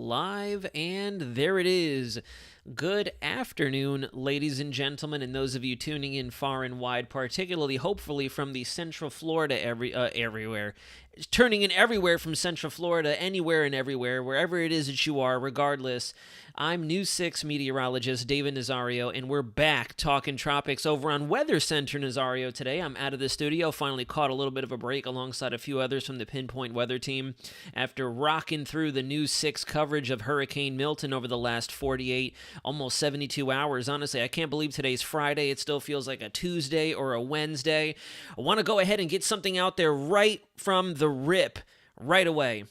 live, and there it is. Good afternoon, ladies and gentlemen, and those of you tuning in far and wide, particularly, hopefully, from the Central Florida everywhere. Turning in everywhere from Central Florida, anywhere and everywhere, wherever it is that you are, regardless. I'm News 6 meteorologist David Nazario, and we're back talking tropics over on Weather Center Nazario today. I'm out of the studio, finally caught a little bit of a break alongside a few others from the Pinpoint Weather team after rocking through the News 6 coverage of Hurricane Milton over the last 48, almost 72 hours. Honestly, I can't believe today's Friday. It still feels like a Tuesday or a Wednesday. I want to go ahead and get something out there right from the rip right away.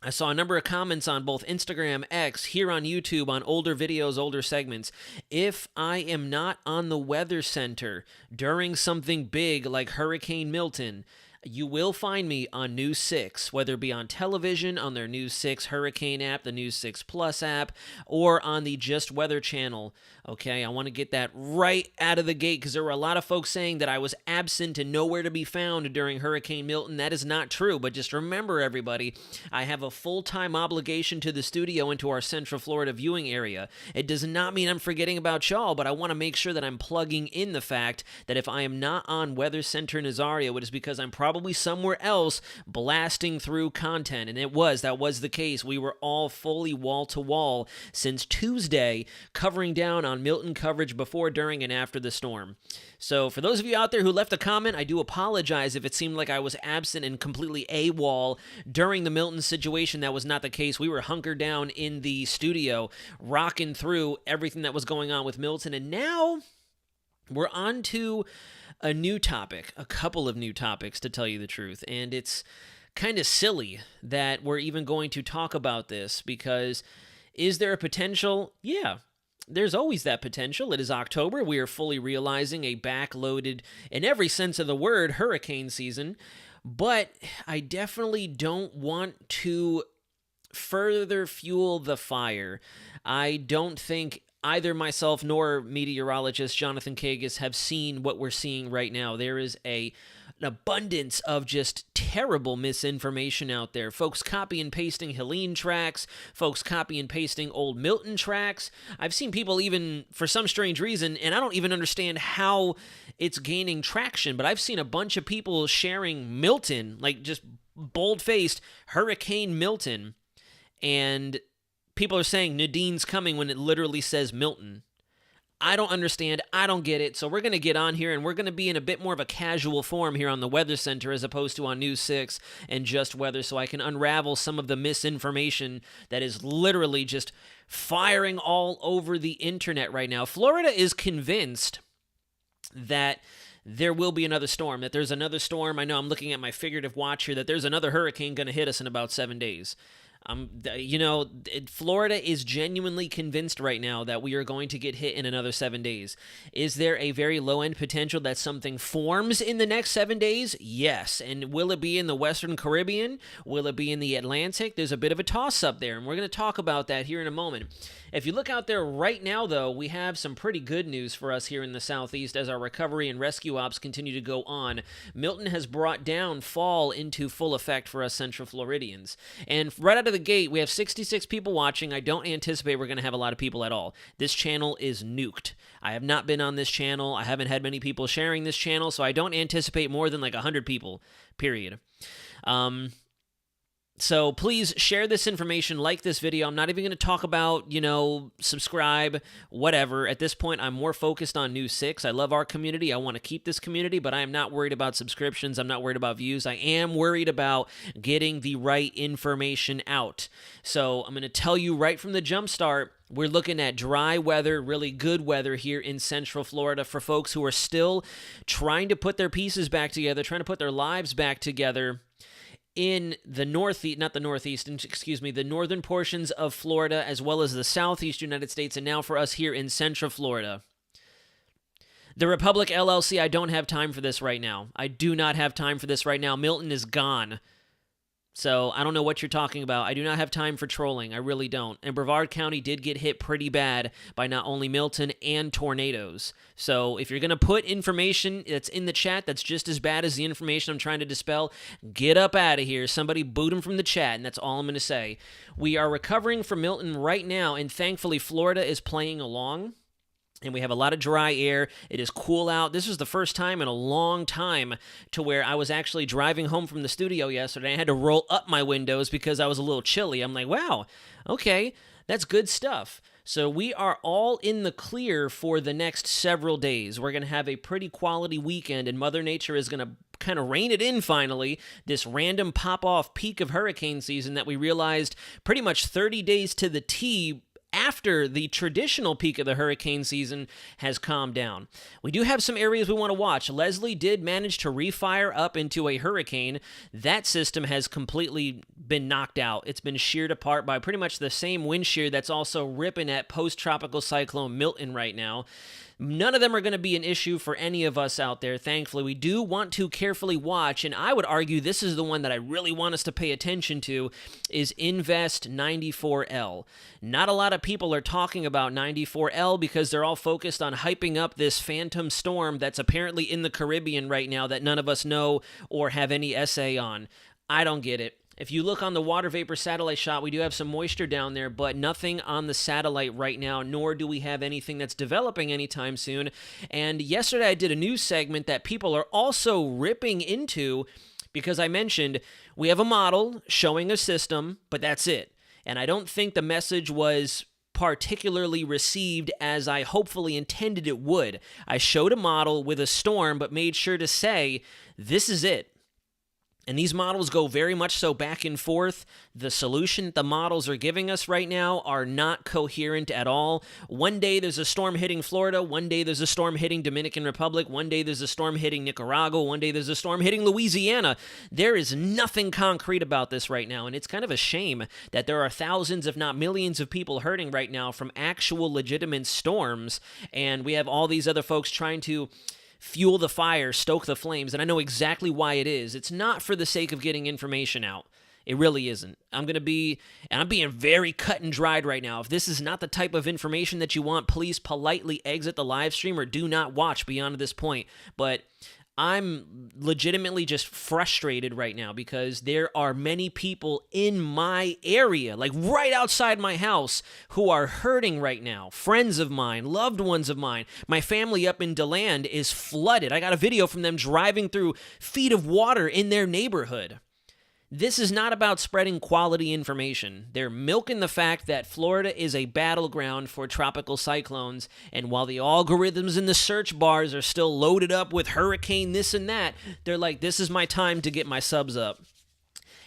I saw a number of comments on both Instagram, X, here on YouTube, on older videos, older segments. If I am not on the Weather Center during something big like Hurricane Milton, you will find me on News 6, whether it be on television, on their News 6 Hurricane app, the News 6 Plus app, or on the Just Weather channel. Okay, I want to get that right out of the gate because there were a lot of folks saying that I was absent and nowhere to be found during Hurricane Milton. That is not true, but just remember, everybody, I have a full-time obligation to the studio and to our Central Florida viewing area. It does not mean I'm forgetting about y'all, but I want to make sure that I'm plugging in the fact that if I am not on Weather Center Nazario, it is because I'm probably somewhere else blasting through content, and that was the case. We were all fully wall-to-wall since Tuesday, covering down on Milton coverage before, during, and after the storm. So for those of you out there who left a comment, I do apologize if it seemed like I was absent and completely AWOL during the Milton situation. That was not the case. We were hunkered down in the studio, rocking through everything that was going on with Milton, and now we're on to a new topic, a couple of new topics, to tell you the truth, and it's kind of silly that we're even going to talk about this, because is there a potential? Yeah. There's always that potential. It is October. We are fully realizing a backloaded, in every sense of the word, hurricane season. But I definitely don't want to further fuel the fire. I don't think either myself nor meteorologist Jonathan Kagas have seen what we're seeing right now. There is an abundance of just terrible misinformation out there. Folks copy and pasting Helene tracks, folks copy and pasting old Milton tracks. I've seen people even, for some strange reason, and I don't even understand how it's gaining traction, but I've seen a bunch of people sharing Milton, like just bold-faced Hurricane Milton, and people are saying Nadine's coming when it literally says Milton. I don't understand. I don't get it. So we're going to get on here, and we're going to be in a bit more of a casual form here on the Weather Center as opposed to on News 6 and Just Weather, so I can unravel some of the misinformation that is literally just firing all over the internet right now. Florida is convinced that there will be another storm, that there's another storm. I know I'm looking at my figurative watch here, that there's another hurricane going to hit us in about 7 days. Florida is genuinely convinced right now that we are going to get hit in another 7 days. Is there a very low-end potential that something forms in the next 7 days? Yes. And will it be in the Western Caribbean? Will it be in the Atlantic? There's a bit of a toss-up there, and we're going to talk about that here in a moment. If you look out there right now, though, we have some pretty good news for us here in the Southeast as our recovery and rescue ops continue to go on. Milton has brought down fall into full effect for us Central Floridians. And right out of the gate, we have 66 people watching. I don't anticipate we're going to have a lot of people at all. This channel is nuked. I have not been on this channel. I haven't had many people sharing this channel, so I don't anticipate more than like 100 people, period. So please share this information, like this video. I'm not even going to talk about, subscribe, whatever. At this point, I'm more focused on News 6. I love our community. I want to keep this community, but I am not worried about subscriptions. I'm not worried about views. I am worried about getting the right information out. So I'm going to tell you right from the jump start, we're looking at dry weather, really good weather here in Central Florida for folks who are still trying to put their pieces back together, trying to put their lives back together in the the northern portions of Florida, as well as the southeast United States, and now for us here in Central Florida. The Republic LLC, I don't have time for this right now. I do not have time for this right now. Milton is gone. So I don't know what you're talking about. I do not have time for trolling. I really don't. And Brevard County did get hit pretty bad by not only Milton and tornadoes. So if you're going to put information that's in the chat that's just as bad as the information I'm trying to dispel, get up out of here. Somebody boot him from the chat, and that's all I'm going to say. We are recovering from Milton right now, and thankfully Florida is playing along. And we have a lot of dry air. It is cool out. This was the first time in a long time to where I was actually driving home from the studio yesterday. I had to roll up my windows because I was a little chilly. I'm like, wow, okay, that's good stuff. So we are all in the clear for the next several days. We're going to have a pretty quality weekend, and Mother Nature is going to kind of rein it in finally, this random pop-off peak of hurricane season that we realized pretty much 30 days to the T after the traditional peak of the hurricane season has calmed down. We do have some areas we want to watch. Leslie did manage to refire up into a hurricane. That system has completely been knocked out. It's been sheared apart by pretty much the same wind shear that's also ripping at post-tropical cyclone Milton right now. None of them are going to be an issue for any of us out there, thankfully. We do want to carefully watch, and I would argue this is the one that I really want us to pay attention to, is Invest 94L. Not a lot of people are talking about 94L because they're all focused on hyping up this phantom storm that's apparently in the Caribbean right now that none of us know or have any essay on. I don't get it. If you look on the water vapor satellite shot, we do have some moisture down there, but nothing on the satellite right now, nor do we have anything that's developing anytime soon. And yesterday I did a news segment that people are also ripping into because I mentioned we have a model showing a system, but that's it. And I don't think the message was particularly received as I hopefully intended it would. I showed a model with a storm, but made sure to say, this is it. And these models go very much so back and forth. The solution the models are giving us right now are not coherent at all. One day there's a storm hitting Florida. One day there's a storm hitting Dominican Republic. One day there's a storm hitting Nicaragua. One day there's a storm hitting Louisiana. There is nothing concrete about this right now. And it's kind of a shame that there are thousands, if not millions, of people hurting right now from actual legitimate storms. And we have all these other folks trying to fuel the fire, stoke the flames, and I know exactly why it is. It's not for the sake of getting information out. It really isn't. I'm being very cut and dried right now. If this is not the type of information that you want, please politely exit the live stream or do not watch beyond this point. But I'm legitimately just frustrated right now because there are many people in my area, like right outside my house, who are hurting right now. Friends of mine, loved ones of mine. My family up in DeLand is flooded. I got a video from them driving through feet of water in their neighborhood. This is not about spreading quality information. They're milking the fact that Florida is a battleground for tropical cyclones, and while the algorithms in the search bars are still loaded up with hurricane this and that, they're like, this is my time to get my subs up.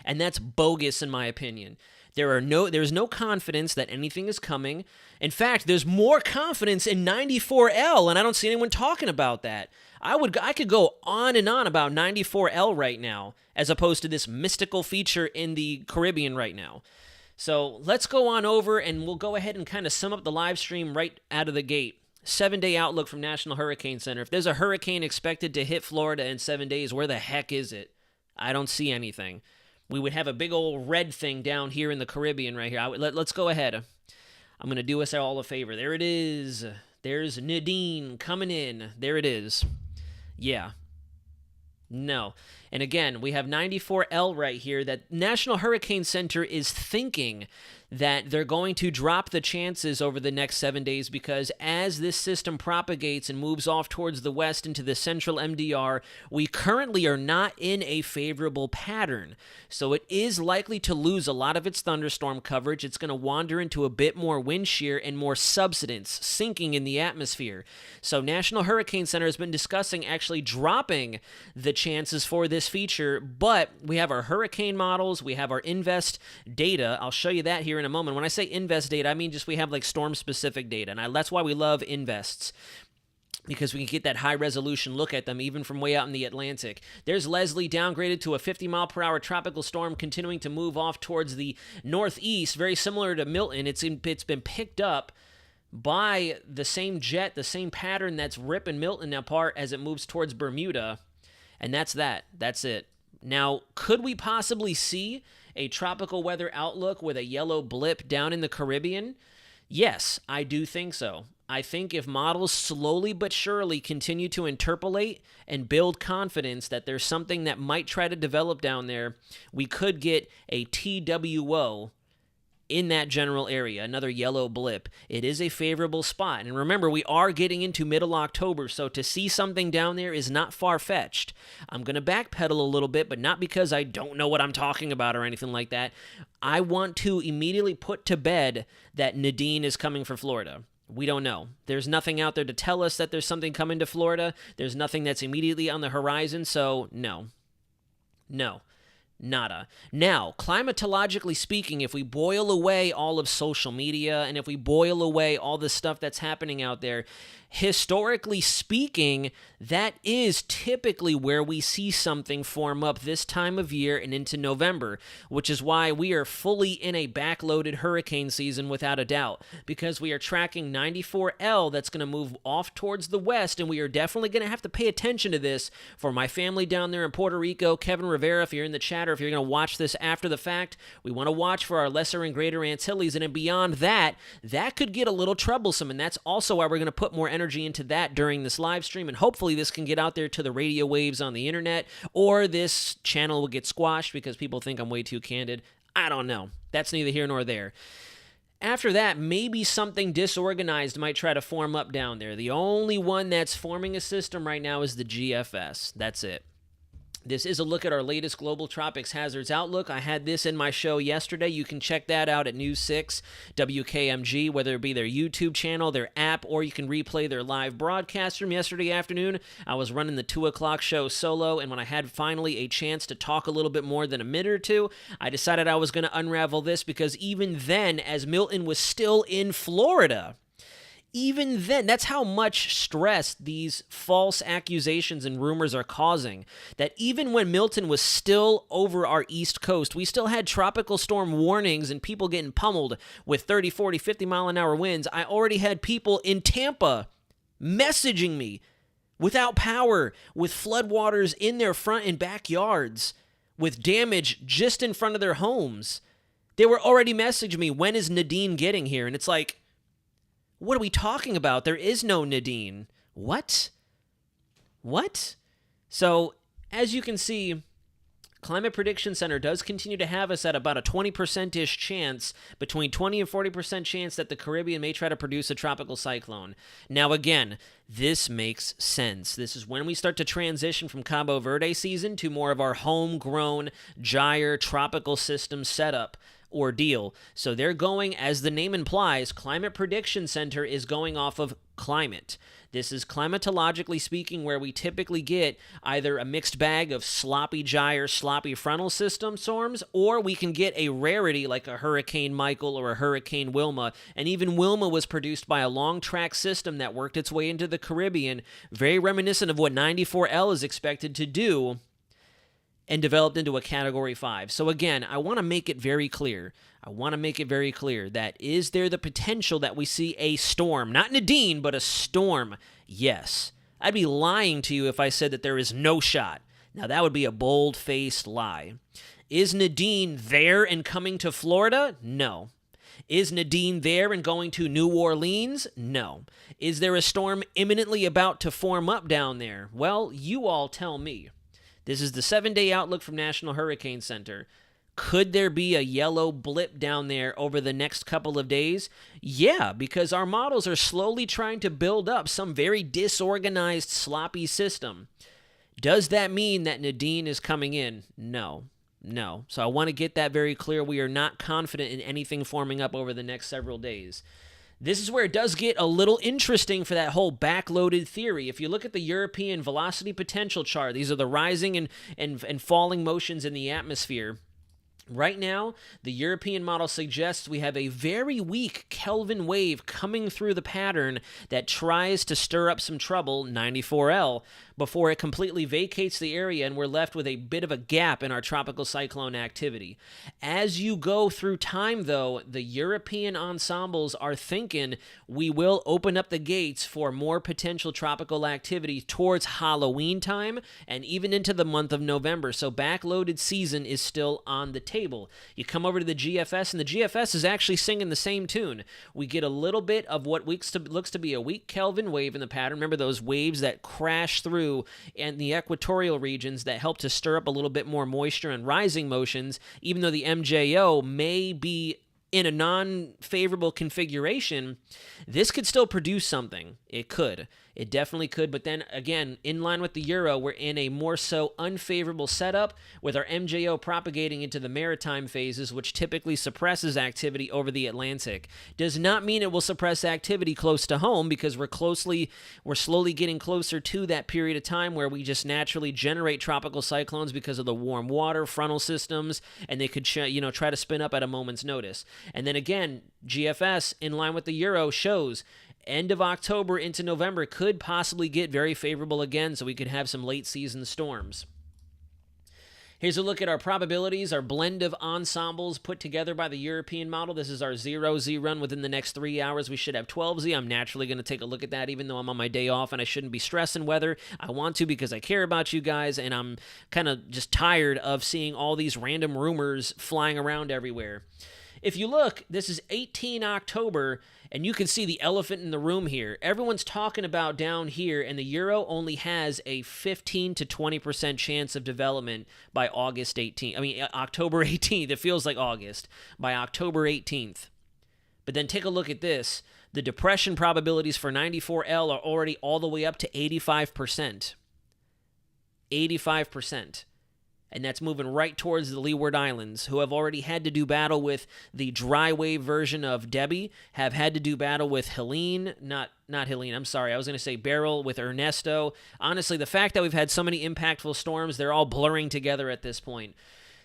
And that's bogus in my opinion. There's no confidence that anything is coming. In fact, there's more confidence in 94L, and I don't see anyone talking about that. I could go on and on about 94L right now, as opposed to this mystical feature in the Caribbean right now. So let's go on over, and we'll go ahead and kind of sum up the live stream right out of the gate. 7-day outlook from National Hurricane Center. If there's a hurricane expected to hit Florida in 7 days, where the heck is it? I don't see anything. We would have a big old red thing down here in the Caribbean right here. Let's go ahead. I'm going to do us all a favor. There it is. There's Nadine coming in. There it is. Yeah. No. And again, we have 94L right here that National Hurricane Center is thinking that they're going to drop the chances over the next 7 days because as this system propagates and moves off towards the west into the central MDR, we currently are not in a favorable pattern. So it is likely to lose a lot of its thunderstorm coverage. It's going to wander into a bit more wind shear and more subsidence sinking in the atmosphere. So National Hurricane Center has been discussing actually dropping the chances for this feature, but we have our hurricane models, we have our Invest data. I'll show you that here in a moment. When I say Invest data, I mean just we have like storm-specific data, and that's why we love Invests, because we can get that high-resolution look at them even from way out in the Atlantic. There's Leslie downgraded to a 50-mile-per-hour tropical storm continuing to move off towards the northeast, very similar to Milton. It's been picked up by the same jet, the same pattern that's ripping Milton apart as it moves towards Bermuda, and that's that. That's it. Now, could we possibly see a tropical weather outlook with a yellow blip down in the Caribbean? Yes, I do think so. I think if models slowly but surely continue to interpolate and build confidence that there's something that might try to develop down there, we could get a TWO in that general area, another yellow blip. It is a favorable spot. And remember, we are getting into middle October, so to see something down there is not far-fetched. I'm going to backpedal a little bit, but not because I don't know what I'm talking about or anything like that. I want to immediately put to bed that Nadine is coming for Florida. We don't know. There's nothing out there to tell us that there's something coming to Florida. There's nothing that's immediately on the horizon, so no. No. Nada. Now, climatologically speaking, if we boil away all of social media and if we boil away all the stuff that's happening out there, historically speaking, that is typically where we see something form up this time of year and into November, which is why we are fully in a backloaded hurricane season without a doubt, because we are tracking 94L that's going to move off towards the west, and we are definitely going to have to pay attention to this for my family down there in Puerto Rico. Kevin Rivera, if you're in the chat or if you're going to watch this after the fact, we want to watch for our lesser and greater Antilles, and then beyond that, that could get a little troublesome, and that's also why we're going to put more energy into that during this live stream, and hopefully this can get out there to the radio waves on the internet, or this channel will get squashed because people think I'm way too candid. I don't know. That's neither here nor there. After that, maybe something disorganized might try to form up down there. The only one that's forming a system right now is the GFS. That's it. This is a look at our latest Global Tropics Hazards Outlook. I had this in my show yesterday. You can check that out at News 6 WKMG, whether it be their YouTube channel, their app, or you can replay their live broadcast from yesterday afternoon. I was running the 2 o'clock show solo, and when I had finally a chance to talk a little bit more than a minute or two, I decided I was going to unravel this because even then, as Milton was still in Florida, even then, that's how much stress these false accusations and rumors are causing. That even when Milton was still over our east coast, we still had tropical storm warnings and people getting pummeled with 30, 40, 50 mile an hour winds. I already had people in Tampa messaging me without power, with floodwaters in their front and backyards, with damage just in front of their homes. They were already messaging me, when is Nadine getting here? And it's like, what are we talking about? There is no Nadine. What? So, as you can see, Climate Prediction Center does continue to have us at about a 20%-ish chance, between 20 and 40% chance that the Caribbean may try to produce a tropical cyclone. Now, again, this makes sense. This is when we start to transition from Cabo Verde season to more of our homegrown gyre tropical system setup ordeal. So they're going, as the name implies, Climate Prediction Center is going off of climate. This is climatologically speaking where we typically get either a mixed bag of sloppy gyre, sloppy frontal system storms, or we can get a rarity like a Hurricane Michael or a Hurricane Wilma. And even Wilma was produced by a long track system that worked its way into the Caribbean, very reminiscent of what 94L is expected to do, and developed into a Category 5. So again, I want to make it very clear. That is there the potential that we see a storm? Not Nadine, but a storm. Yes. I'd be lying to you if I said that there is no shot. Now, that would be a bold-faced lie. Is Nadine there and coming to Florida? No. Is Nadine there and going to New Orleans? No. Is there a storm imminently about to form up down there? Well, you all tell me. This is the 7-day outlook from National Hurricane Center. Could there be a yellow blip down there over the next couple of days? Yeah, because our models are slowly trying to build up some very disorganized, sloppy system. Does that mean that Nadine is coming in? No. So I want to get that very clear. We are not confident in anything forming up over the next several days. This is where it does get a little interesting for that whole backloaded theory. If you look at the European velocity potential chart, these are the rising and falling motions in the atmosphere. Right now, the European model suggests we have a very weak Kelvin wave coming through the pattern that tries to stir up some trouble, 94L, before it completely vacates the area and we're left with a bit of a gap in our tropical cyclone activity. As you go through time, though, the European ensembles are thinking we will open up the gates for more potential tropical activity towards Halloween time and even into the month of November. So backloaded season is still on the table. table. You come over to the GFS, and the GFS is actually singing the same tune. We get a little bit of what looks to be a weak Kelvin wave in the pattern. Remember those waves that crash through in the equatorial regions that help to stir up a little bit more moisture and rising motions, even though the MJO may be in a non-favorable configuration, this could still produce something. It could. It definitely could. But then, again, in line with the Euro, we're in a more so unfavorable setup with our MJO propagating into the maritime phases, which typically suppresses activity over the Atlantic. Does not mean it will suppress activity close to home, because we're slowly getting closer to that period of time where we just naturally generate tropical cyclones because of the warm water, frontal systems, and they could try to spin up at a moment's notice. And then again, GFS, in line with the Euro, shows end of October into November could possibly get very favorable again, so we could have some late season storms. Here's a look at our probabilities, our blend of ensembles put together by the European model. This is our 0Z run within the next 3 hours. We should have 12Z. I'm naturally going to take a look at that, even though I'm on my day off and I shouldn't be stressing weather. I want to because I care about you guys, and I'm kind of just tired of seeing all these random rumors flying around everywhere. If you look, this is 18 October, and you can see the elephant in the room here. Everyone's talking about down here, and the Euro only has a 15 to 20% chance of development by October 18th. It feels like August. By October 18th. But then take a look at this. The depression probabilities for 94L are already all the way up to 85%. 85%. And that's moving right towards the Leeward Islands, who have already had to do battle with the dry wave version of Debbie, have had to do battle with Helene, not Helene, I'm sorry, I was going to say Beryl with Ernesto. Honestly, the fact that we've had so many impactful storms, they're all blurring together at this point.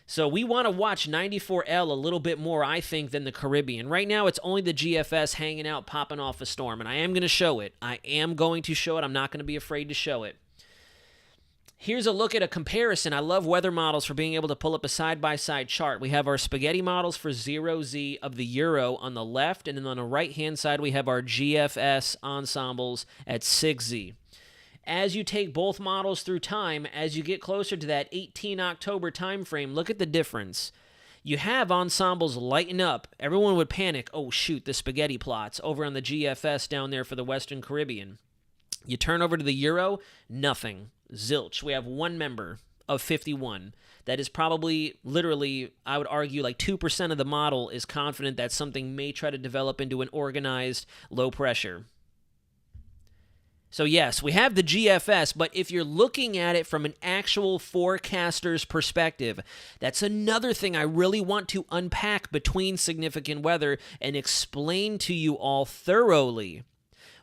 So we want to watch 94L a little bit more, I think, than the Caribbean. Right now, it's only the GFS hanging out, popping off a storm, and I am going to show it. I'm not going to be afraid to show it. Here's a look at a comparison. I love weather models for being able to pull up a side-by-side chart. We have our spaghetti models for 0Z of the Euro on the left, and then on the right-hand side, we have our GFS ensembles at 6Z. As you take both models through time, as you get closer to that 18 October time frame, look at the difference. You have ensembles lighten up. Everyone would panic, oh shoot, the spaghetti plots over on the GFS down there for the Western Caribbean. You turn over to the Euro, nothing. Zilch. We have one member of 51. That is probably, literally, I would argue, like 2% of the model is confident that something may try to develop into an organized low pressure. So yes, we have the GFS, but if you're looking at it from an actual forecaster's perspective, that's another thing I really want to unpack between significant weather and explain to you all thoroughly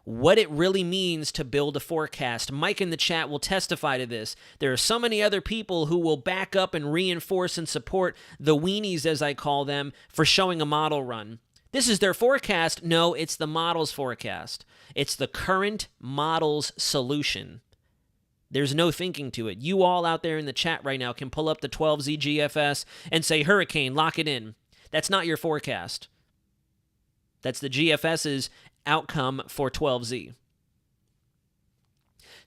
what it really means to build a forecast. Mike in the chat will testify to this. There are so many other people who will back up and reinforce and support the weenies, as I call them, for showing a model run. This is their forecast. No, it's the model's forecast. It's the current model's solution. There's no thinking to it. You all out there in the chat right now can pull up the 12Z GFS and say, hurricane, lock it in. That's not your forecast. That's the GFS's outcome for 12Z.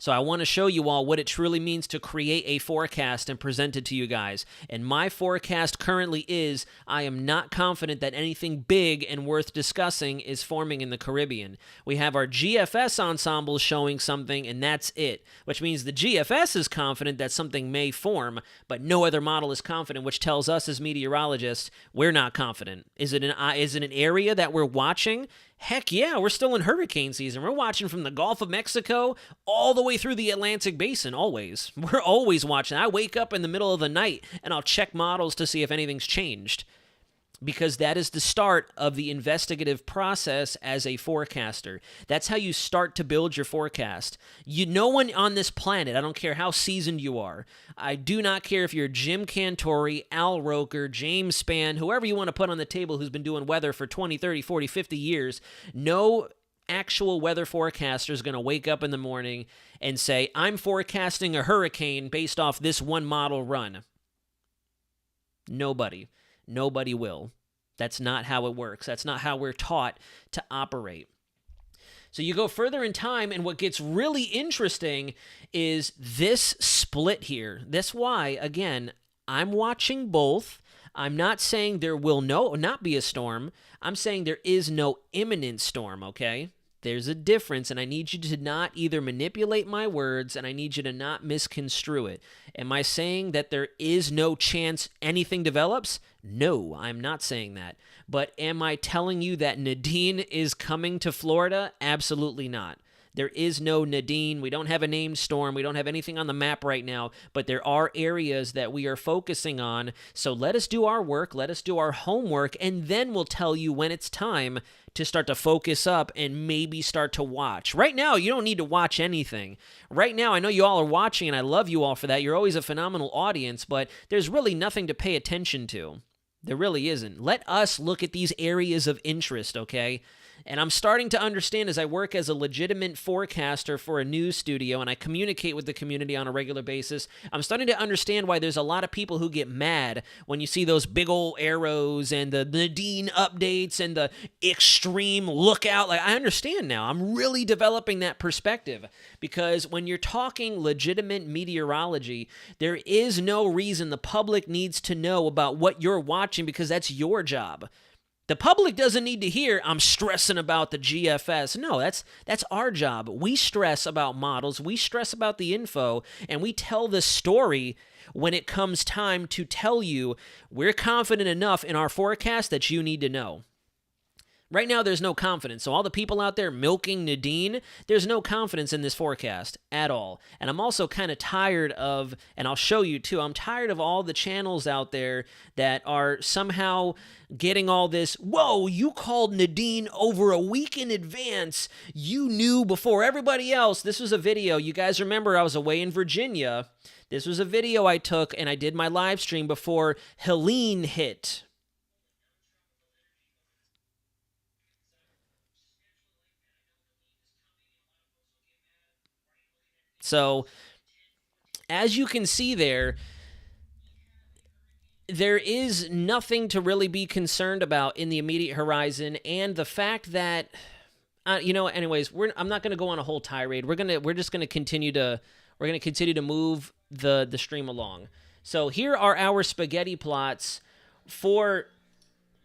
So I want to show you all what it truly means to create a forecast and present it to you guys. And my forecast currently is I am not confident that anything big and worth discussing is forming in the Caribbean. We have our GFS ensemble showing something, and that's it, which means the GFS is confident that something may form, but no other model is confident, which tells us as meteorologists we're not confident. Is it an area that we're watching? Heck yeah, we're still in hurricane season. We're watching from the Gulf of Mexico all the way through the Atlantic Basin, always. We're always watching. I wake up in the middle of the night and I'll check models to see if anything's changed, because that is the start of the investigative process as a forecaster. That's how you start to build your forecast. No one on this planet, I don't care how seasoned you are, I do not care if you're Jim Cantori, Al Roker, James Spann, whoever you want to put on the table who's been doing weather for 20, 30, 40, 50 years, no actual weather forecaster is going to wake up in the morning and say, I'm forecasting a hurricane based off this one model run. Nobody will. That's not how it works. That's not how we're taught to operate. So you go further in time, and what gets really interesting is this split here. That's why, again, I'm watching both. I'm not saying there will not be a storm. I'm saying there is no imminent storm, okay? There's a difference, and I need you to not either manipulate my words, and I need you to not misconstrue it. Am I saying that there is no chance anything develops? No, I'm not saying that. But am I telling you that Nadine is coming to Florida? Absolutely not. There is no Nadine. We don't have a named storm. We don't have anything on the map right now, but there are areas that we are focusing on. So let us do our work. Let us do our homework, and then we'll tell you when it's time to start to focus up and maybe start to watch. Right now, you don't need to watch anything. Right now, I know you all are watching, and I love you all for that. You're always a phenomenal audience, but there's really nothing to pay attention to. There really isn't. Let us look at these areas of interest, okay? And I'm starting to understand as I work as a legitimate forecaster for a news studio and I communicate with the community on a regular basis, I'm starting to understand why there's a lot of people who get mad when you see those big old arrows and the Nadine updates and the extreme lookout. Like, I understand now. I'm really developing that perspective because when you're talking legitimate meteorology, there is no reason the public needs to know about what you're watching because that's your job. The public doesn't need to hear, I'm stressing about the GFS. No, that's our job. We stress about models, we stress about the info, and we tell the story when it comes time to tell you we're confident enough in our forecast that you need to know. Right now, there's no confidence. So all the people out there milking Nadine, there's no confidence in this forecast at all. And I'm also kind of tired of, and I'll show you too, I'm tired of all the channels out there that are somehow getting all this, whoa, you called Nadine over a week in advance. You knew before everybody else. This was a video. You guys remember I was away in Virginia. This was a video I took, and I did my live stream before Helene hit. So, as you can see there is nothing to really be concerned about in the immediate horizon, and the fact that, anyways, I'm not going to go on a whole tirade. We're just going to continue to move the stream along. So here are our spaghetti plots for.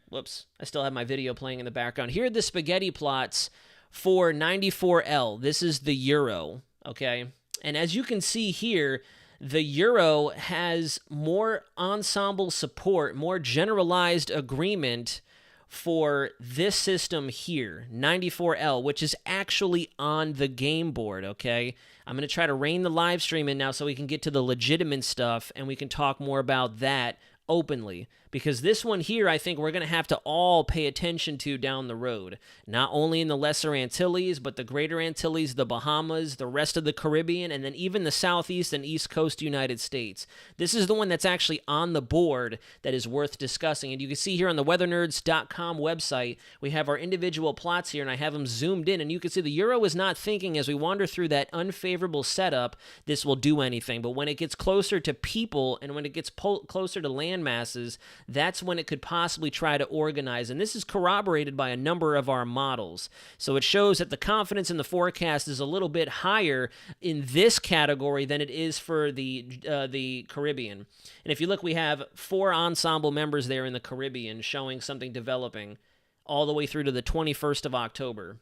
Whoops, I still have my video playing in the background. Here are the spaghetti plots for 94L. This is the euro, okay? And as you can see here, the euro has more ensemble support, more generalized agreement for this system here, 94L, which is actually on the game board, okay? I'm going to try to rein the live stream in now so we can get to the legitimate stuff and we can talk more about that openly, because this one here I think we're going to have to all pay attention to down the road, not only in the Lesser Antilles, but the Greater Antilles, the Bahamas, the rest of the Caribbean, and then even the Southeast and East Coast United States. This is the one that's actually on the board that is worth discussing, and you can see here on the weathernerds.com website, we have our individual plots here, and I have them zoomed in, and you can see the euro is not thinking as we wander through that unfavorable setup, this will do anything, but when it gets closer to people and when it gets closer to land masses, that's when it could possibly try to organize. And this is corroborated by a number of our models. So it shows that the confidence in the forecast is a little bit higher in this category than it is for the Caribbean. And if you look, we have 4 ensemble members there in the Caribbean showing something developing all the way through to the 21st of October.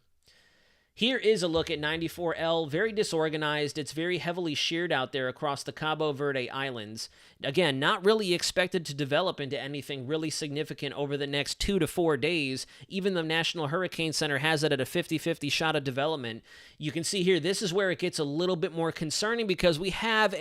Here is a look at 94L, very disorganized. It's very heavily sheared out there across the Cabo Verde Islands. Again, not really expected to develop into anything really significant over the next 2 to 4 days. Even the National Hurricane Center has it at a 50-50 shot of development. You can see here, this is where it gets a little bit more concerning because we have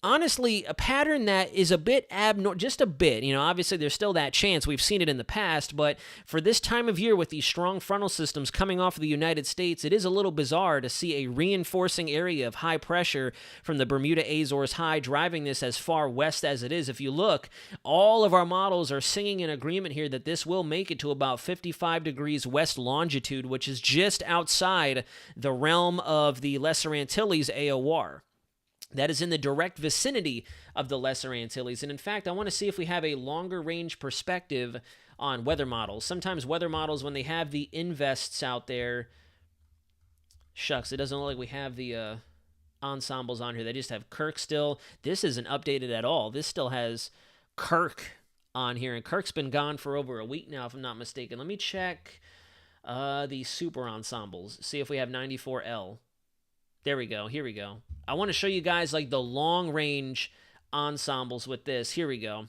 honestly, a pattern that is a bit abnormal, just a bit. Obviously there's still that chance. We've seen it in the past, but for this time of year with these strong frontal systems coming off of the United States, it is a little bizarre to see a reinforcing area of high pressure from the Bermuda Azores High driving this as far west as it is. If you look, all of our models are singing in agreement here that this will make it to about 55 degrees west longitude, which is just outside the realm of the Lesser Antilles AOR. That is in the direct vicinity of the Lesser Antilles. And in fact, I want to see if we have a longer range perspective on weather models. Sometimes weather models, when they have the invests out there, shucks, it doesn't look like we have the ensembles on here. They just have Kirk still. This isn't updated at all. This still has Kirk on here, and Kirk's been gone for over a week now, if I'm not mistaken. Let me check the super ensembles, see if we have 94L. There we go. Here we go. I want to show you guys like the long range ensembles with this. Here we go.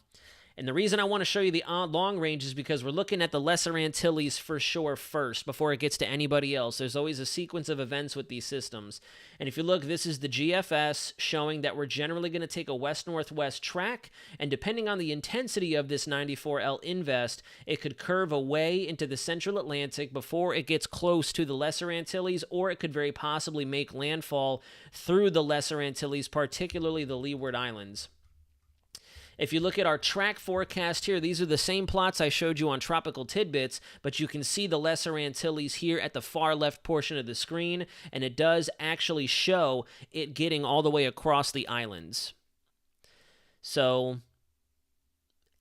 And the reason I want to show you the long range is because we're looking at the Lesser Antilles for sure first before it gets to anybody else. There's always a sequence of events with these systems. And if you look, this is the GFS showing that we're generally going to take a west-northwest track. And depending on the intensity of this 94L invest, it could curve away into the central Atlantic before it gets close to the Lesser Antilles, or it could very possibly make landfall through the Lesser Antilles, particularly the Leeward Islands. If you look at our track forecast here, these are the same plots I showed you on Tropical Tidbits, but you can see the Lesser Antilles here at the far left portion of the screen, and it does actually show it getting all the way across the islands. So,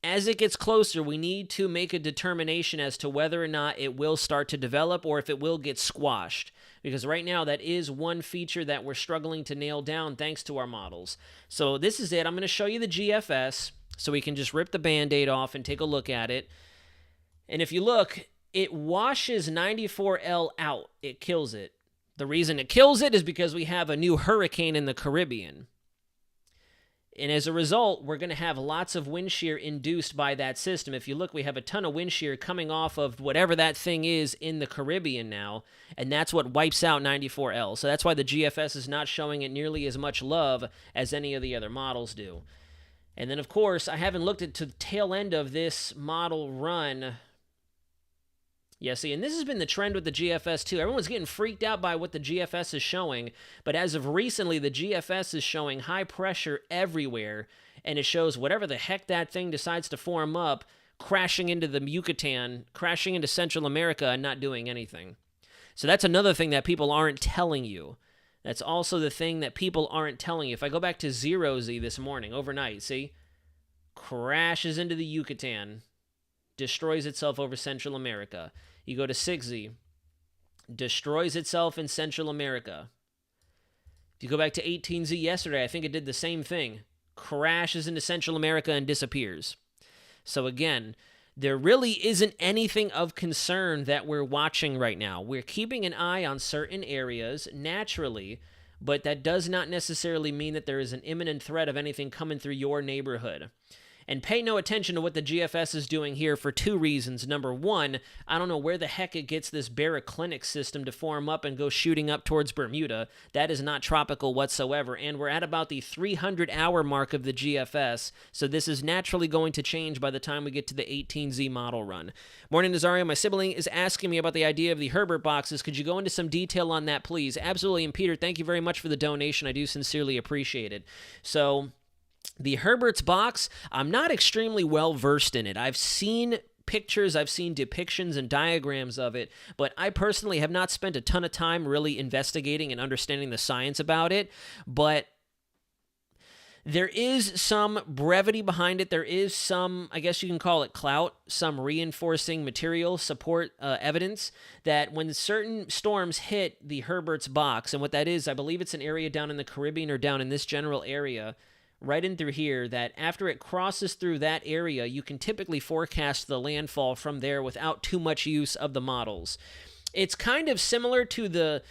as it gets closer, we need to make a determination as to whether or not it will start to develop or if it will get squashed. Because right now, that is one feature that we're struggling to nail down thanks to our models. So this is it. I'm going to show you the GFS so we can just rip the Band-Aid off and take a look at it. And if you look, it washes 94L out. It kills it. The reason it kills it is because we have a new hurricane in the Caribbean. And as a result, we're going to have lots of wind shear induced by that system. If you look, we have a ton of wind shear coming off of whatever that thing is in the Caribbean now, and that's what wipes out 94L. So that's why the GFS is not showing it nearly as much love as any of the other models do. And then, of course, I haven't looked at the tail end of this model run. Yeah, see, and this has been the trend with the GFS too. Everyone's getting freaked out by what the GFS is showing, but as of recently, the GFS is showing high pressure everywhere, and it shows whatever the heck that thing decides to form up, crashing into the Yucatan, crashing into Central America, and not doing anything. So that's another thing that people aren't telling you. That's also the thing that people aren't telling you. If I go back to 0Z this morning, overnight, see? Crashes into the Yucatan, destroys itself over Central America. You go to 6Z, destroys itself in Central America. If you go back to 18Z yesterday, I think it did the same thing. Crashes into Central America and disappears. So again, there really isn't anything of concern that we're watching right now. We're keeping an eye on certain areas naturally, but that does not necessarily mean that there is an imminent threat of anything coming through your neighborhood. And pay no attention to what the GFS is doing here for two reasons. Number one, I don't know where the heck it gets this baroclinic system to form up and go shooting up towards Bermuda. That is not tropical whatsoever. And we're at about the 300-hour mark of the GFS, so this is naturally going to change by the time we get to the 18Z model run. Morning, Nazario. My sibling is asking me about the idea of the Herbert boxes. Could you go into some detail on that, please? Absolutely. And Peter, thank you very much for the donation. I do sincerely appreciate it. So the Herbert's box, I'm not extremely well versed in it. I've seen pictures, I've seen depictions and diagrams of it, but I personally have not spent a ton of time really investigating and understanding the science about it. But there is some brevity behind it. There is some, I guess you can call it clout, some reinforcing material support evidence that when certain storms hit the Herbert's box, and what that is, I believe it's an area down in the Caribbean or down in this general area, right in through here, that after it crosses through that area, you can typically forecast the landfall from there without too much use of the models. It's kind of similar to the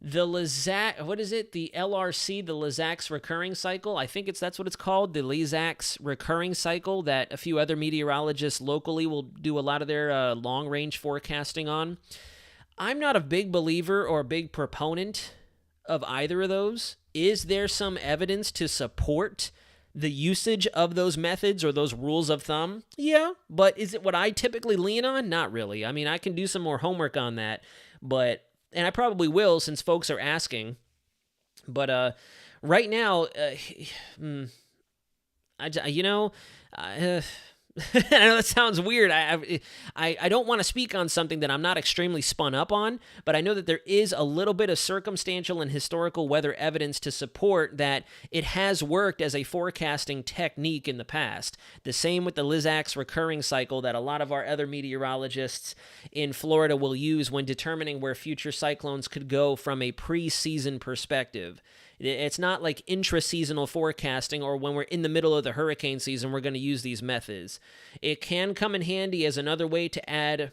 LIZAC, what is it? The LRC, the LIZAC's recurring cycle. I think that's what it's called, the LIZAC's recurring cycle that a few other meteorologists locally will do a lot of their long-range forecasting on. I'm not a big believer or a big proponent of either of those. Is there some evidence to support the usage of those methods or those rules of thumb? Yeah, but is it what I typically lean on? Not really. I mean, I can do some more homework on that, and I probably will since folks are asking. But right now, I know that sounds weird. I don't want to speak on something that I'm not extremely spun up on, but I know that there is a little bit of circumstantial and historical weather evidence to support that it has worked as a forecasting technique in the past. The same with the LIZAC's recurring cycle that a lot of our other meteorologists in Florida will use when determining where future cyclones could go from a pre-season perspective. It's not like intra-seasonal forecasting or when we're in the middle of the hurricane season, we're going to use these methods. It can come in handy as another way to add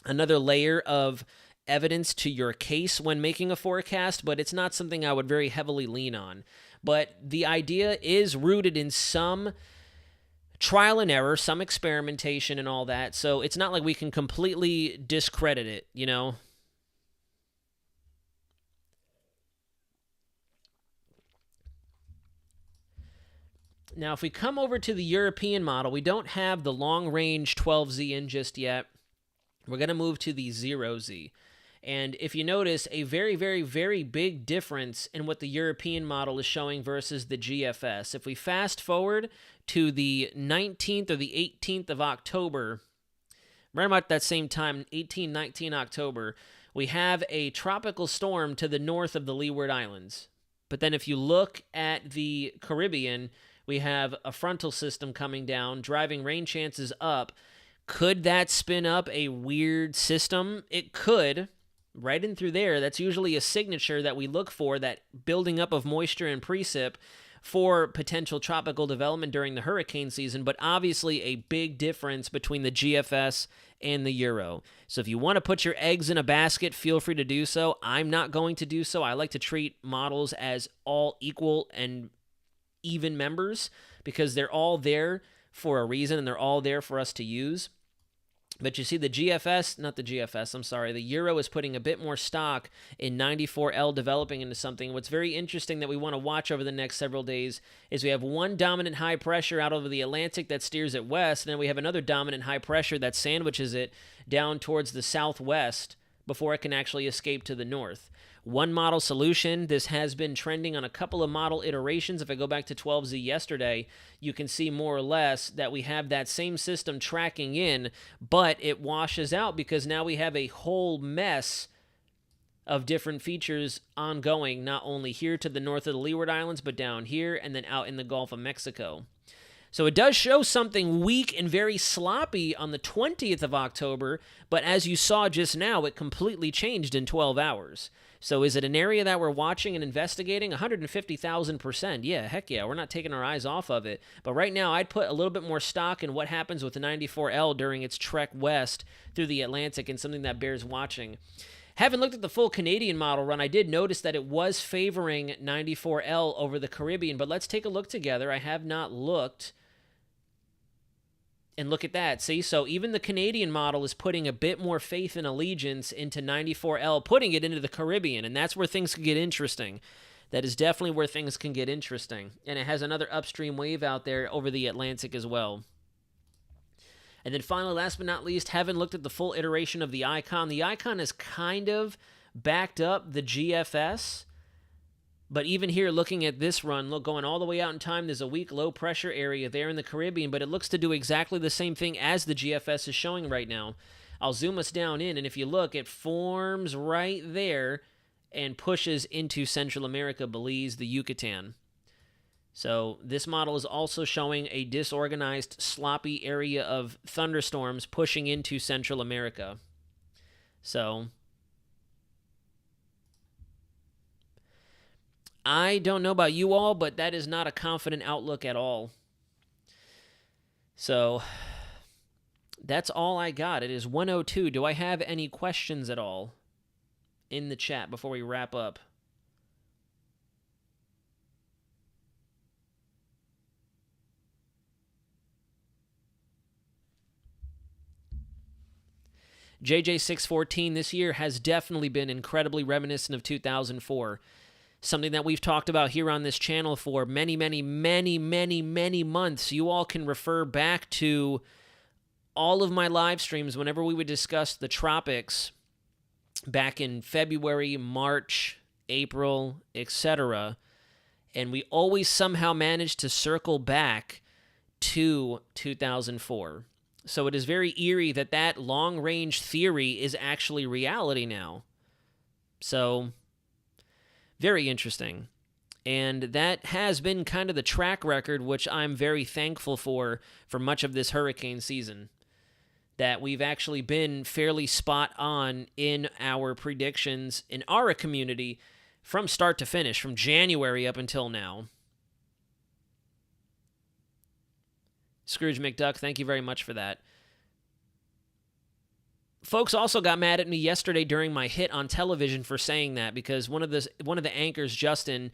another layer of evidence to your case when making a forecast, but it's not something I would very heavily lean on. But the idea is rooted in some trial and error, some experimentation and all that, so it's not like we can completely discredit it, you know? Now, if we come over to the European model, we don't have the long-range 12Z in just yet. We're going to move to the 0Z. And if you notice, a very, very, very big difference in what the European model is showing versus the GFS. If we fast forward to the 19th or the 18th of October, right about that same time, 18, 19 October, we have a tropical storm to the north of the Leeward Islands. But then if you look at the Caribbean, we have a frontal system coming down, driving rain chances up. Could that spin up a weird system? It could. Right in through there, that's usually a signature that we look for, that building up of moisture and precip for potential tropical development during the hurricane season, but obviously a big difference between the GFS and the Euro. So if you want to put your eggs in a basket, feel free to do so. I'm not going to do so. I like to treat models as all equal and even members because they're all there for a reason and they're all there for us to use. But you see the Euro is putting a bit more stock in 94L developing into something. What's very interesting that we want to watch over the next several days is we have one dominant high pressure out over the Atlantic that steers it west, and then we have another dominant high pressure that sandwiches it down towards the southwest before it can actually escape to the north. One model solution, this has been trending on a couple of model iterations. If I go back to 12Z yesterday, you can see more or less that we have that same system tracking in, but it washes out because now we have a whole mess of different features ongoing, not only here to the north of the Leeward Islands, but down here and then out in the Gulf of Mexico. So it does show something weak and very sloppy on the 20th of October, but as you saw just now, it completely changed in 12 hours. So is it an area that we're watching and investigating? 150,000%. Yeah, heck yeah, we're not taking our eyes off of it. But right now, I'd put a little bit more stock in what happens with the 94L during its trek west through the Atlantic and something that bears watching. Haven't looked at the full Canadian model run. I did notice that it was favoring 94L over the Caribbean, but let's take a look together. I have not looked. And look at that. See, so even the Canadian model is putting a bit more faith and allegiance into 94L, putting it into the Caribbean, and that's where things can get interesting. That is definitely where things can get interesting. And it has another upstream wave out there over the Atlantic as well. And then finally, last but not least, haven't looked at the full iteration of the Icon. The Icon has kind of backed up the GFS. But even here, looking at this run, look, going all the way out in time, there's a weak low-pressure area there in the Caribbean, but it looks to do exactly the same thing as the GFS is showing right now. I'll zoom us down in, and if you look, it forms right there and pushes into Central America, Belize, the Yucatan. So this model is also showing a disorganized, sloppy area of thunderstorms pushing into Central America. So I don't know about you all, but that is not a confident outlook at all. So that's all I got. It is 1:02. Do I have any questions at all in the chat before we wrap up? JJ614 this year has definitely been incredibly reminiscent of 2004. Something that we've talked about here on this channel for many, many, many, many, many months. You all can refer back to all of my live streams whenever we would discuss the tropics back in February, March, April, etc. And we always somehow managed to circle back to 2004. So it is very eerie that that long-range theory is actually reality now. So very interesting. And that has been kind of the track record, which I'm very thankful for much of this hurricane season. That we've actually been fairly spot on in our predictions in our community from start to finish, from January up until now. Scrooge McDuck, thank you very much for that. Folks also got mad at me yesterday during my hit on television for saying that, because one of the anchors, Justin,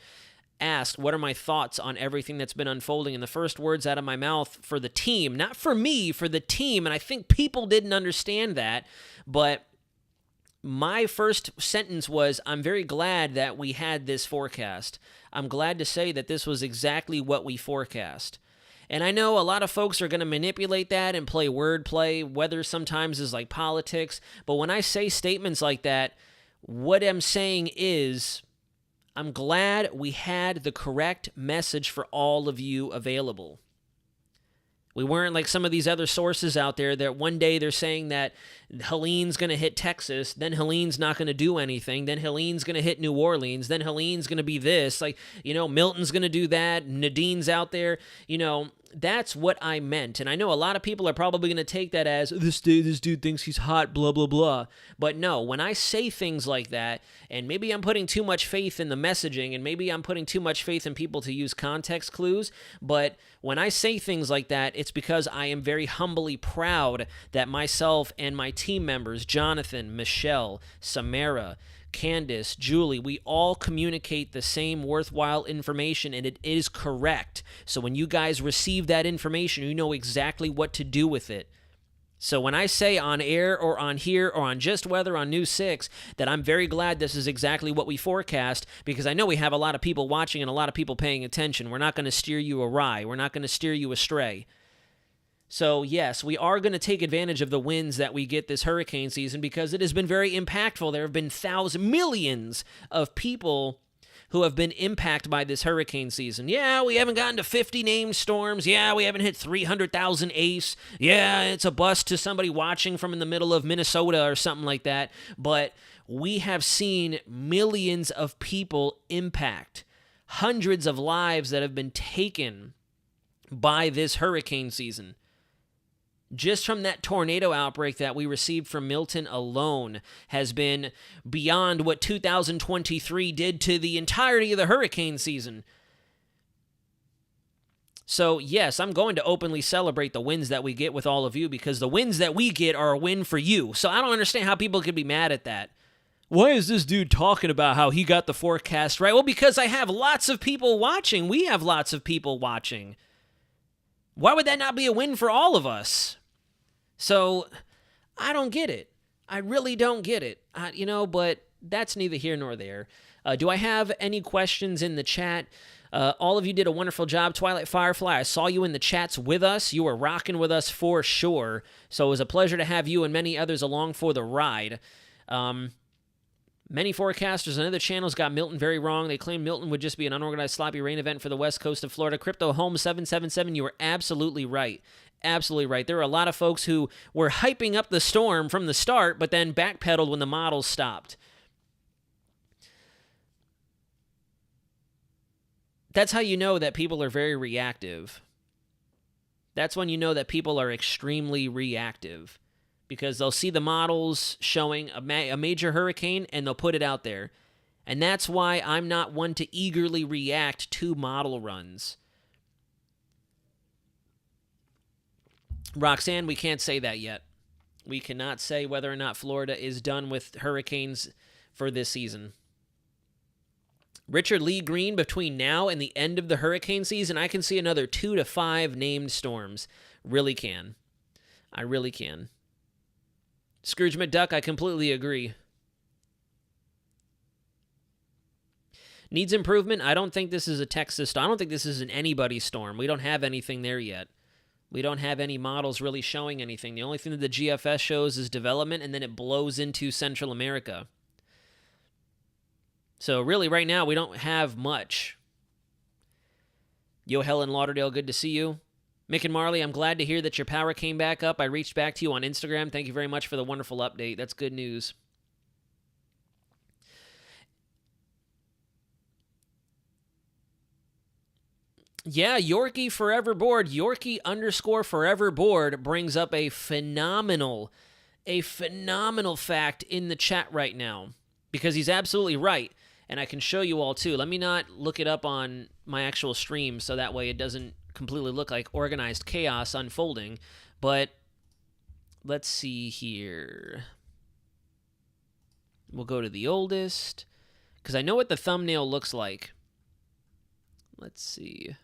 asked, what are my thoughts on everything that's been unfolding? And the first words out of my mouth for the team, not for me, for the team, and I think people didn't understand that, but my first sentence was, I'm very glad that we had this forecast. I'm glad to say that this was exactly what we forecast. And I know a lot of folks are going to manipulate that and play wordplay. Weather sometimes is like politics. But when I say statements like that, what I'm saying is, I'm glad we had the correct message for all of you available. We weren't like some of these other sources out there that one day they're saying that Helene's going to hit Texas, then Helene's not going to do anything, then Helene's going to hit New Orleans, then Helene's going to be this, like, Milton's going to do that, Nadine's out there, that's what I meant. And I know a lot of people are probably going to take that as, this dude thinks he's hot, blah, blah, blah. But no, when I say things like that, and maybe I'm putting too much faith in the messaging, and maybe I'm putting too much faith in people to use context clues, but when I say things like that, it's because I am very humbly proud that myself and my team members, Jonathan, Michelle, Samara, Candace, Julie, we all communicate the same worthwhile information, and it is correct. So when you guys receive that information, you know exactly what to do with it. So when I say on air or on here or on Just Weather on News 6 that I'm very glad this is exactly what we forecast, because I know we have a lot of people watching and a lot of people paying attention. We're not going to steer you awry. We're not going to steer you astray. So, yes, we are going to take advantage of the winds that we get this hurricane season, because it has been very impactful. There have been millions of people who have been impacted by this hurricane season. Yeah, we haven't gotten to 50 named storms. Yeah, we haven't hit 300,000 ACE. Yeah, it's a bust to somebody watching from in the middle of Minnesota or something like that. But we have seen millions of people impact, hundreds of lives that have been taken by this hurricane season. Just from that tornado outbreak that we received from Milton alone has been beyond what 2023 did to the entirety of the hurricane season. So, yes, I'm going to openly celebrate the wins that we get with all of you, because the wins that we get are a win for you. So I don't understand how people could be mad at that. Why is this dude talking about how he got the forecast right? Well, because I have lots of people watching. We have lots of people watching. Why would that not be a win for all of us? So, I don't get it. I really don't get it. But that's neither here nor there. Do I have any questions in the chat? All of you did a wonderful job. Twilight Firefly, I saw you in the chats with us. You were rocking with us for sure. So it was a pleasure to have you and many others along for the ride. Many forecasters and other channels got Milton very wrong. They claimed Milton would just be an unorganized sloppy rain event for the west coast of Florida. Crypto Home 777, you were absolutely right. Absolutely right. There were a lot of folks who were hyping up the storm from the start, but then backpedaled when the models stopped. That's how you know that people are very reactive. That's when you know that people are extremely reactive, because they'll see the models showing a major hurricane and they'll put it out there. And that's why I'm not one to eagerly react to model runs. Roxanne, we can't say that yet. We cannot say whether or not Florida is done with hurricanes for this season. Richard Lee Green, between now and the end of the hurricane season, I can see another 2 to 5 named storms. Really can. I really can. Scrooge McDuck, I completely agree. Needs improvement? I don't think this is a Texas storm. I don't think this is an anybody storm. We don't have anything there yet. We don't have any models really showing anything. The only thing that the GFS shows is development, and then it blows into Central America. So really, right now, we don't have much. Yo, Helen Lauderdale, good to see you. Mick and Marley, I'm glad to hear that your power came back up. I reached back to you on Instagram. Thank you very much for the wonderful update. That's good news. Yeah, Yorkie Forever Board, Yorkie _Forever Board brings up a phenomenal fact in the chat right now, because he's absolutely right. And I can show you all too. Let me not look it up on my actual stream so that way it doesn't completely look like organized chaos unfolding. But let's see here. We'll go to the oldest, because I know what the thumbnail looks like. Let's see.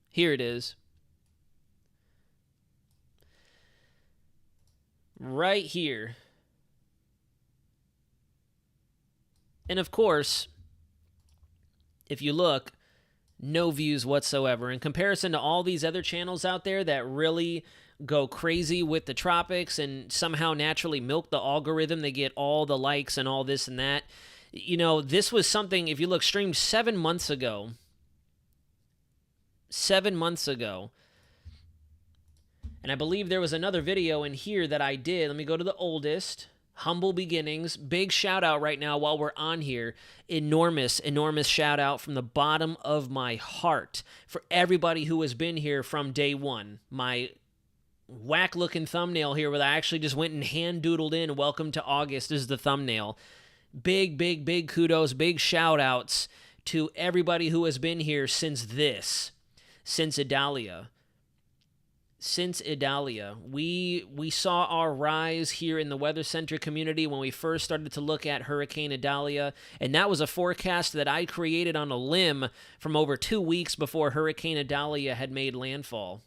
Here it is. Right here. And of course, if you look, no views whatsoever. In comparison to all these other channels out there that really go crazy with the tropics and somehow naturally milk the algorithm, they get all the likes and all this and that. You know, this was something, if you look, streamed 7 months ago. 7 months ago. And I believe there was another video in here that I did. Let me go to the oldest. Humble beginnings. Big shout out right now while we're on here. Enormous shout out from the bottom of my heart for everybody who has been here from day one. My whack looking thumbnail here where I actually just went and hand doodled in "Welcome to August" is the thumbnail. Big kudos, big shout outs to everybody who has been here since Idalia. Since Idalia, we saw our rise here in the Weather Center community when we first started to look at Hurricane Idalia, and that was a forecast that I created on a limb from over 2 weeks before Hurricane Idalia had made landfall.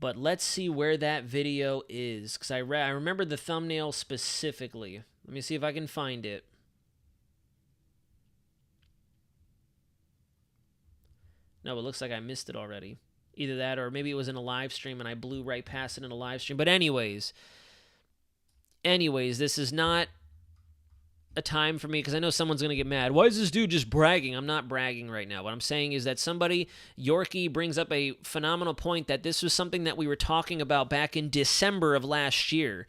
But let's see where that video is, because I remember the thumbnail specifically. Let me see if I can find it. No, it looks like I missed it already. Either that or maybe it was in a live stream and I blew right past it in a live stream. But anyways, this is not a time for me, because I know someone's going to get mad. Why is this dude just bragging? I'm not bragging right now. What I'm saying is that Yorkie brings up a phenomenal point, that this was something that we were talking about back in December of last year.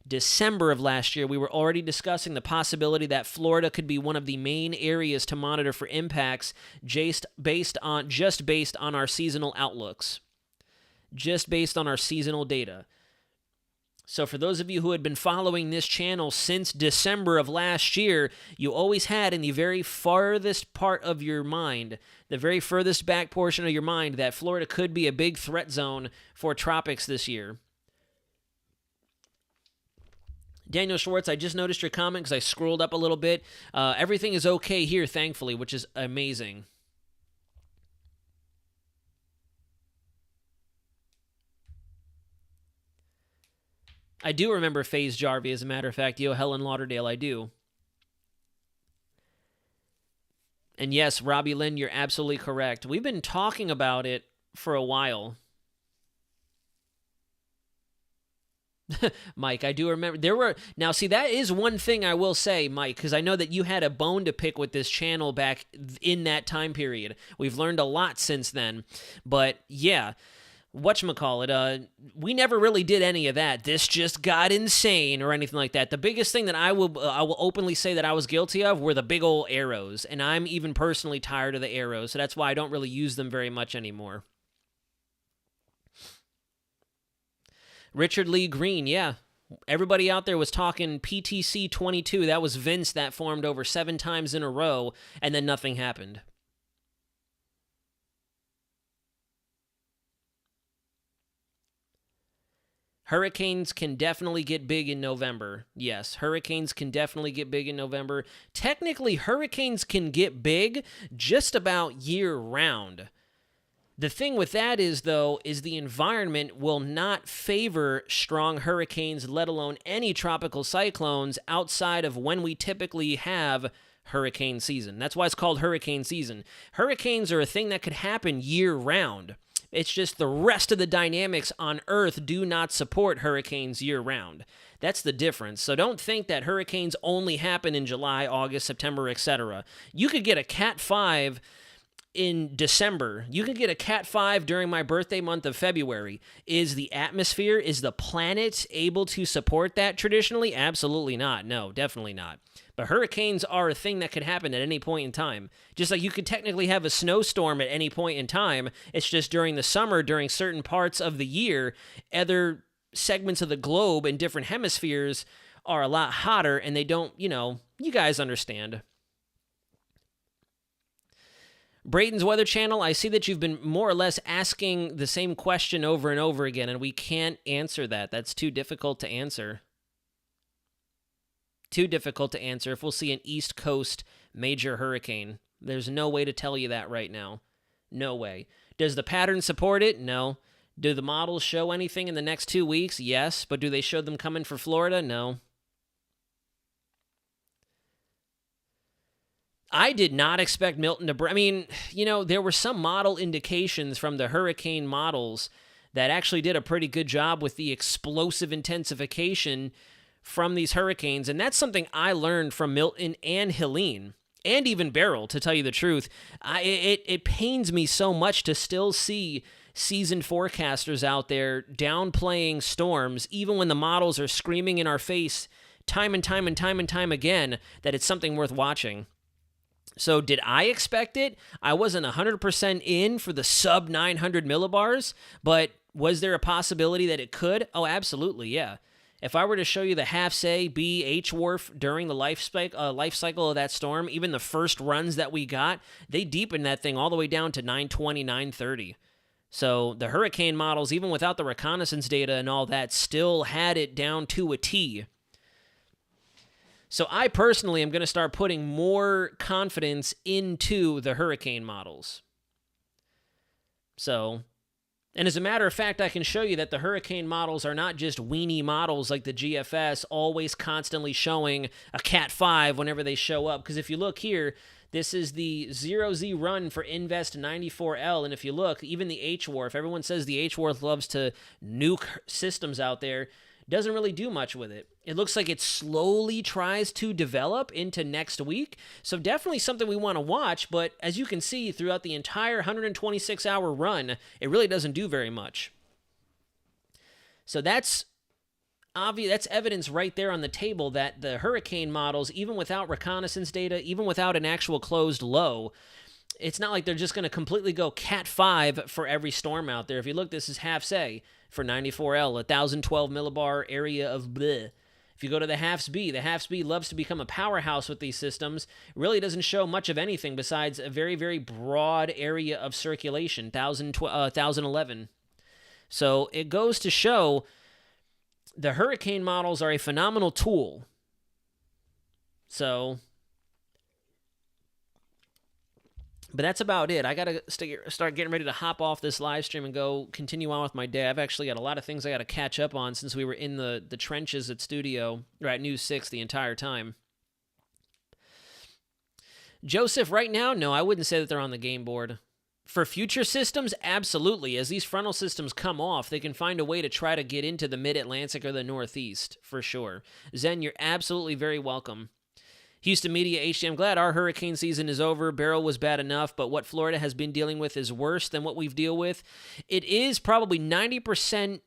We were already discussing the possibility that Florida could be one of the main areas to monitor for impacts just based on our seasonal outlooks, just based on our seasonal data. So for those of you who had been following this channel since December of last year, you always had in the very farthest part of your mind, the very furthest back portion of your mind, that Florida could be a big threat zone for tropics this year. Daniel Schwartz, I just noticed your comment because I scrolled up a little bit. Everything is okay here, thankfully, which is amazing. I do remember FaZe Jarvie, as a matter of fact. Yo, Helen Lauderdale, I do. And yes, Robbie Lynn, you're absolutely correct. We've been talking about it for a while. Mike, I do remember now see, that is one thing I will say, Mike, because I know that you had a bone to pick with this channel back in that time period. We've learned a lot since then, but yeah, whatchamacallit, we never really did any of that. This just got insane or anything like that. The biggest thing that I will openly say that I was guilty of were the big old arrows, and I'm even personally tired of the arrows, so that's why I don't really use them very much anymore. Richard Lee Green, yeah. Everybody out there was talking PTC 22. That was Vince that formed over 7 times in a row, and then nothing happened. Hurricanes can definitely get big in November. Yes, hurricanes can definitely get big in November. Technically, hurricanes can get big just about year-round. The thing with that is, though, is the environment will not favor strong hurricanes, let alone any tropical cyclones, outside of when we typically have hurricane season. That's why it's called hurricane season. Hurricanes are a thing that could happen year-round. It's just the rest of the dynamics on Earth do not support hurricanes year-round. That's the difference. So don't think that hurricanes only happen in July, August, September, etc. You could get a Cat 5 in December. You can get a Cat 5 during my birthday month of February. Is the atmosphere, is the planet able to support that traditionally? Absolutely not. No, definitely not. But hurricanes are a thing that could happen at any point in time. Just like you could technically have a snowstorm at any point in time. It's just during the summer, during certain parts of the year, other segments of the globe in different hemispheres are a lot hotter and they don't, you guys understand. Braden's Weather Channel, I see that you've been more or less asking the same question over and over again, and we can't answer that. That's too difficult to answer. Too difficult to answer if we'll see an East Coast major hurricane. There's no way to tell you that right now. No way. Does the pattern support it? No. Do the models show anything in the next 2 weeks? Yes. But do they show them coming for Florida? No. I did not expect Milton to... there were some model indications from the hurricane models that actually did a pretty good job with the explosive intensification from these hurricanes, and that's something I learned from Milton and Helene, and even Beryl, to tell you the truth. It pains me so much to still see seasoned forecasters out there downplaying storms, even when the models are screaming in our face time and time and time and time again that it's something worth watching. So did I expect it? I wasn't 100% in for the sub 900 millibars, but was there a possibility that it could? Oh, absolutely, yeah. If I were to show you the half A, B, H wharf during the life cycle of that storm, even the first runs that we got, they deepened that thing all the way down to 920, 930. So the hurricane models, even without the reconnaissance data and all that, still had it down to a T. So I personally am going to start putting more confidence into the hurricane models. So, and as a matter of fact, I can show you that the hurricane models are not just weenie models like the GFS, always constantly showing a Cat 5 whenever they show up. Because if you look here, this is the 0Z run for Invest 94L. And if you look, even the H-Wharf, everyone says the H-Wharf loves to nuke systems out there. Doesn't really do much with it. It looks like it slowly tries to develop into next week. So definitely something we want to watch. But as you can see, throughout the entire 126-hour run, it really doesn't do very much. So that's obvious. That's evidence right there on the table that the hurricane models, even without reconnaissance data, even without an actual closed low, it's not like they're just going to completely go Cat 5 for every storm out there. If you look, this is half A for 94L, 1,012 millibar area of bleh. If you go to the half B loves to become a powerhouse with these systems. It really doesn't show much of anything besides a very, very broad area of circulation, 1,011. So it goes to show the hurricane models are a phenomenal tool. So... but that's about it. I got to start getting ready to hop off this live stream and go continue on with my day. I've actually got a lot of things I got to catch up on since we were in the trenches at studio, or at News 6 the entire time. Joseph, right now, no, I wouldn't say that they're on the game board. For future systems, absolutely. As these frontal systems come off, they can find a way to try to get into the mid-Atlantic or the Northeast, for sure. Zen, you're absolutely very welcome. Houston Media HD, I'm glad our hurricane season is over. Beryl was bad enough, but what Florida has been dealing with is worse than what we've dealt with. It is probably 90%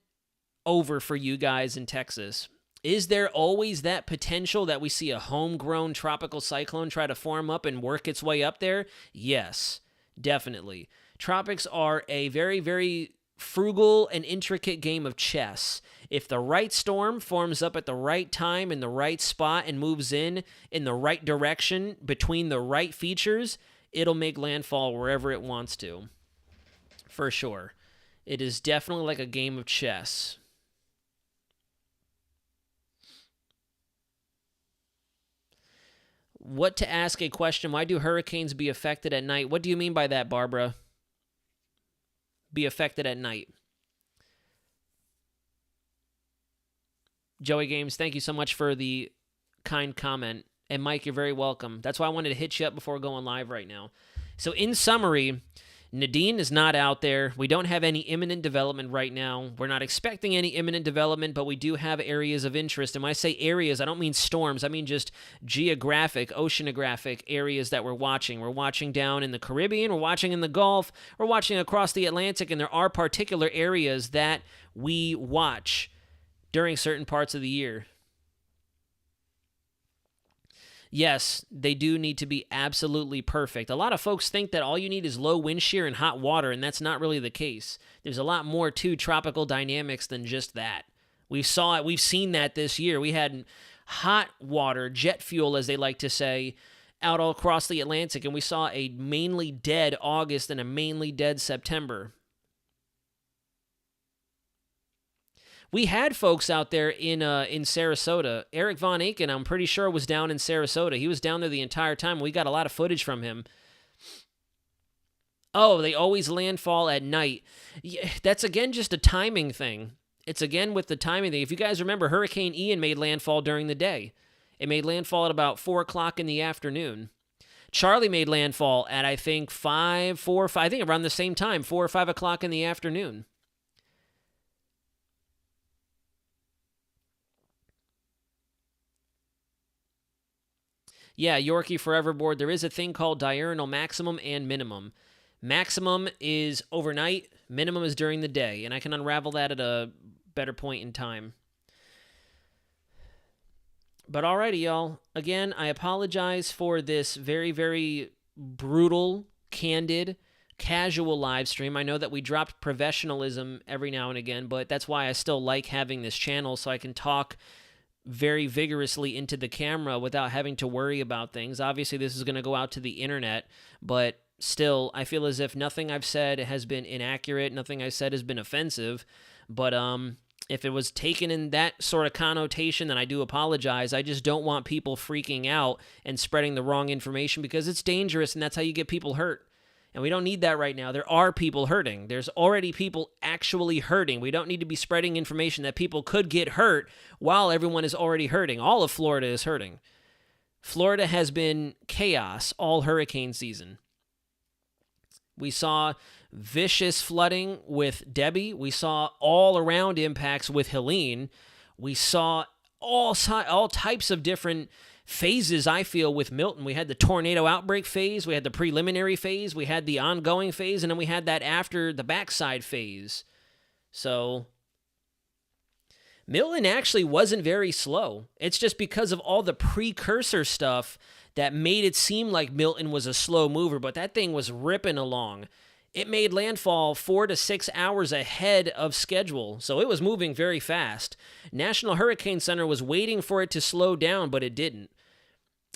over for you guys in Texas. Is there always that potential that we see a homegrown tropical cyclone try to form up and work its way up there? Yes, definitely. Tropics are a very, very frugal and intricate game of chess. If the right storm forms up at the right time in the right spot and moves in the right direction between the right features, it'll make landfall wherever it wants to. For sure. It is definitely like a game of chess. What to ask a question? Why do hurricanes be affected at night? What do you mean by that, Barbara? Be affected at night. Joey Games, thank you so much for the kind comment. And Mike, you're very welcome. That's why I wanted to hit you up before going live right now. So in summary, Nadine is not out there. We don't have any imminent development right now. We're not expecting any imminent development, but we do have areas of interest. And when I say areas, I don't mean storms. I mean just geographic, oceanographic areas that we're watching. We're watching down in the Caribbean. We're watching in the Gulf. We're watching across the Atlantic. And there are particular areas that we watch during certain parts of the year. Yes, they do need to be absolutely perfect. A lot of folks think that all you need is low wind shear and hot water, and that's not really the case. There's a lot more to tropical dynamics than just that. We've seen that this year. We had hot water, jet fuel, as they like to say, out all across the Atlantic, and we saw a mainly dead August and a mainly dead September. We had folks out there in Sarasota. Eric Von Aken, I'm pretty sure, was down in Sarasota. He was down there the entire time. We got a lot of footage from him. Oh, they always landfall at night. Yeah, that's, again, just a timing thing. It's, again, with the timing thing. If you guys remember, Hurricane Ian made landfall during the day. It made landfall at about 4 o'clock in the afternoon. Charlie made landfall at, I think, 4 or 5, I think around the same time, 4 or 5 o'clock in the afternoon. Yeah, Yorkie Foreverboard, there is a thing called diurnal maximum and minimum. Maximum is overnight, minimum is during the day, and I can unravel that at a better point in time. But alrighty, y'all. Again, I apologize for this very, very brutal, candid, casual live stream. I know that we dropped professionalism every now and again, but that's why I still like having this channel, so I can talk very vigorously into the camera without having to worry about things. Obviously, this is going to go out to the internet, but still, I feel as if nothing I've said has been inaccurate, nothing I said has been offensive, but if it was taken in that sort of connotation, then I do apologize. I just don't want people freaking out and spreading the wrong information because it's dangerous, and that's how you get people hurt. And we don't need that right now. There are people hurting. There's already people actually hurting. We don't need to be spreading information that people could get hurt while everyone is already hurting. All of Florida is hurting. Florida has been chaos all hurricane season. We saw vicious flooding with Debbie. We saw all-around impacts with Helene. We saw all types of different phases, I feel, with Milton. We had the tornado outbreak phase, we had the preliminary phase, we had the ongoing phase, and then we had that after the backside phase. So Milton actually wasn't very slow. It's just because of all the precursor stuff that made it seem like Milton was a slow mover, but that thing was ripping along. It made landfall 4 to 6 hours ahead of schedule, so it was moving very fast. National Hurricane Center was waiting for it to slow down, but it didn't.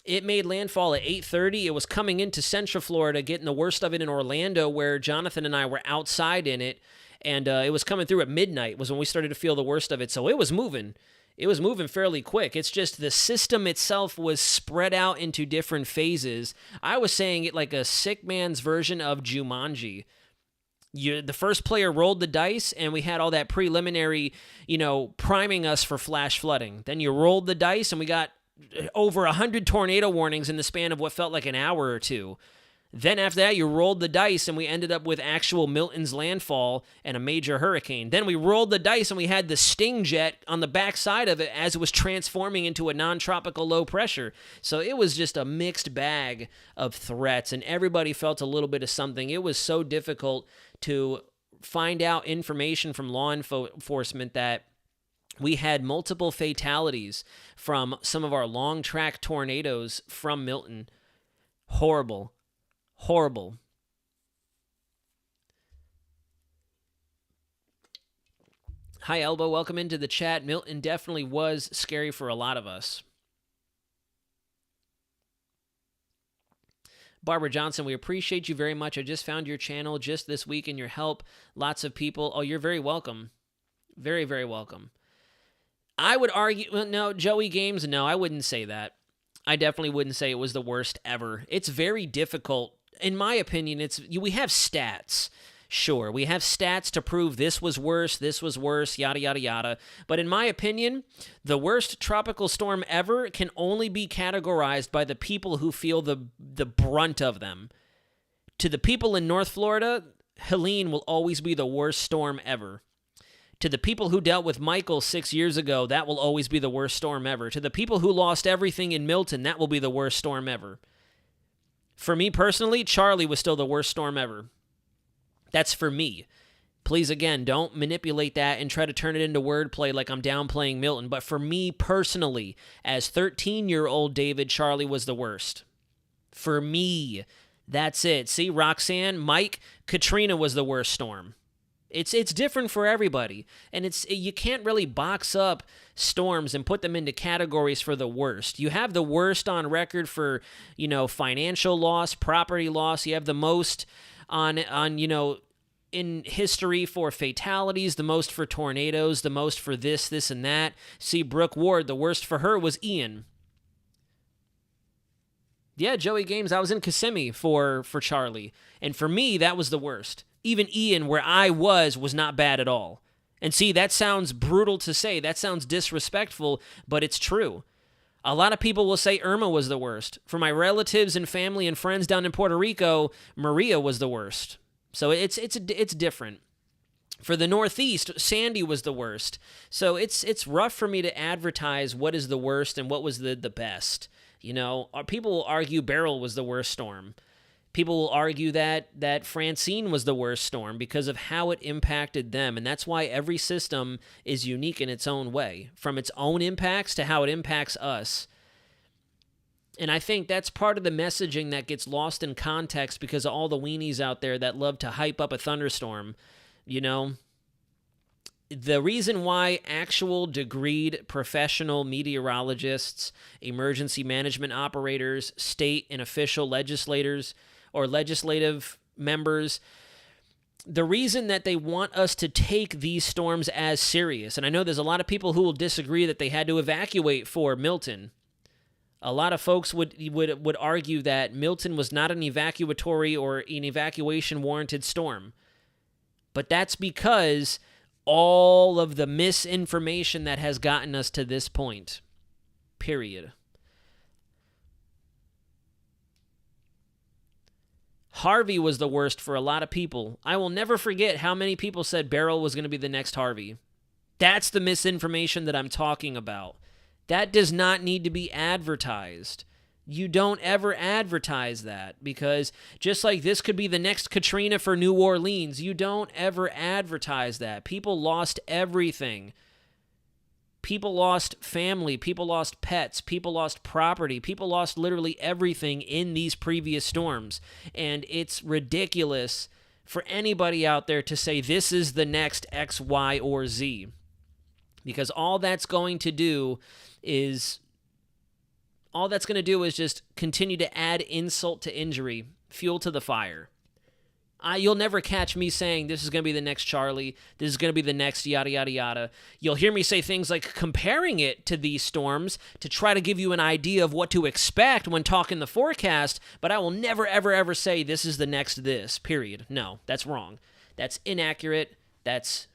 It made landfall at 8:30. It was coming into Central Florida, getting the worst of it in Orlando, where Jonathan and I were outside in it, and it was coming through at midnight was when we started to feel the worst of it, so it was moving. It was moving fairly quick. It's just the system itself was spread out into different phases. I was saying it like a sick man's version of Jumanji. The first player rolled the dice, and we had all that preliminary, priming us for flash flooding. Then you rolled the dice, and we got over 100 tornado warnings in the span of what felt like an hour or two. Then after that, you rolled the dice, and we ended up with actual Milton's landfall and a major hurricane. Then we rolled the dice, and we had the sting jet on the backside of it as it was transforming into a non-tropical low pressure. So it was just a mixed bag of threats, and everybody felt a little bit of something. It was so difficult to find out information from law enforcement that we had multiple fatalities from some of our long-track tornadoes from Milton. Horrible. Horrible. Hi, Elbow. Welcome into the chat. Milton definitely was scary for a lot of us. Barbara Johnson, we appreciate you very much. I just found your channel just this week and your help. Lots of people. Oh, you're very welcome. Very, very welcome. I would argue, well, no, Joey Games, no, I wouldn't say that. I definitely wouldn't say it was the worst ever. It's very difficult. In my opinion, we have stats. Sure, we have stats to prove this was worse, yada, yada, yada. But in my opinion, the worst tropical storm ever can only be categorized by the people who feel the brunt of them. To the people in North Florida, Helene will always be the worst storm ever. To the people who dealt with Michael 6 years ago, that will always be the worst storm ever. To the people who lost everything in Milton, that will be the worst storm ever. For me personally, Charlie was still the worst storm ever. That's for me. Please, again, don't manipulate that and try to turn it into wordplay like I'm downplaying Milton. But for me personally, as 13-year-old David, Charlie was the worst. For me, that's it. See, Roxanne, Mike, Katrina was the worst storm. It's different for everybody, and you can't really box up storms and put them into categories for the worst. You have the worst on record for, financial loss, property loss. You have the most on in history for fatalities, the most for tornadoes, the most for this, and that. See, Brooke Ward, the worst for her was Ian. Yeah, Joey Games, I was in Kissimmee for Charlie, and for me, that was the worst. Even Ian, where I was not bad at all. And see, that sounds brutal to say. That sounds disrespectful, but it's true. A lot of people will say Irma was the worst. For my relatives and family and friends down in Puerto Rico, Maria was the worst. So it's different. For the Northeast, Sandy was the worst. So it's rough for me to advertise what is the worst and what was the best. People will argue Beryl was the worst storm. People will argue that Francine was the worst storm because of how it impacted them, and that's why every system is unique in its own way, from its own impacts to how it impacts us. And I think that's part of the messaging that gets lost in context because of all the weenies out there that love to hype up a thunderstorm. The reason why actual degreed professional meteorologists, emergency management operators, state and official legislators, or legislative members, the reason that they want us to take these storms as serious, and I know there's a lot of people who will disagree that they had to evacuate for Milton. A lot of folks would argue that Milton was not an evacuatory or an evacuation-warranted storm. But that's because all of the misinformation that has gotten us to this point. Period. Harvey was the worst for a lot of people. I will never forget how many people said Beryl was going to be the next Harvey. That's the misinformation that I'm talking about. That does not need to be advertised. You don't ever advertise that because just like this could be the next Katrina for New Orleans, you don't ever advertise that. People lost everything. People lost family, people lost pets, people lost property, people lost literally everything in these previous storms. And it's ridiculous for anybody out there to say this is the next X, Y, or Z. Because all that's going to do is just continue to add insult to injury, fuel to the fire. You'll never catch me saying this is going to be the next Charlie, this is going to be the next yada, yada, yada. You'll hear me say things like comparing it to these storms to try to give you an idea of what to expect when talking the forecast, but I will never, ever, ever say this is the next this, period. No, that's wrong. That's inaccurate. That's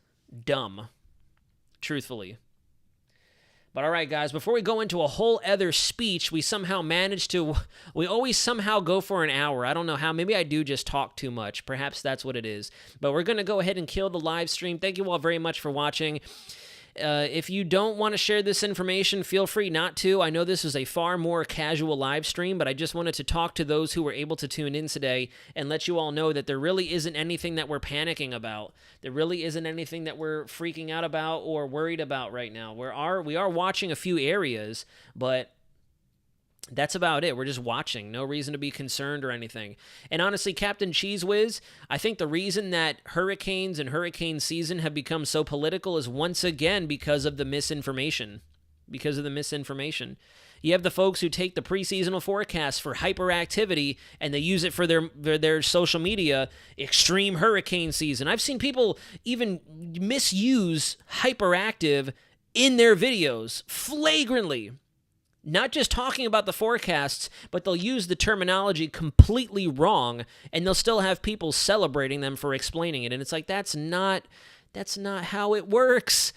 dumb, truthfully. But all right, guys, before we go into a whole other speech, we always somehow go for an hour. I don't know how. Maybe I do just talk too much. Perhaps that's what it is. But we're going to go ahead and kill the live stream. Thank you all very much for watching. If you don't want to share this information, feel free not to. I know this is a far more casual live stream, but I just wanted to talk to those who were able to tune in today and let you all know that there really isn't anything that we're panicking about. There really isn't anything that we're freaking out about or worried about right now. We are watching a few areas, but that's about it. We're just watching. No reason to be concerned or anything. And honestly, Captain Cheese Whiz, I think the reason that hurricanes and hurricane season have become so political is once again because of the misinformation. You have the folks who take the preseasonal forecast for hyperactivity and they use it for their social media, extreme hurricane season. I've seen people even misuse hyperactive in their videos flagrantly. Not just talking about the forecasts, but they'll use the terminology completely wrong, and they'll still have people celebrating them for explaining it. And it's like, that's not how it works.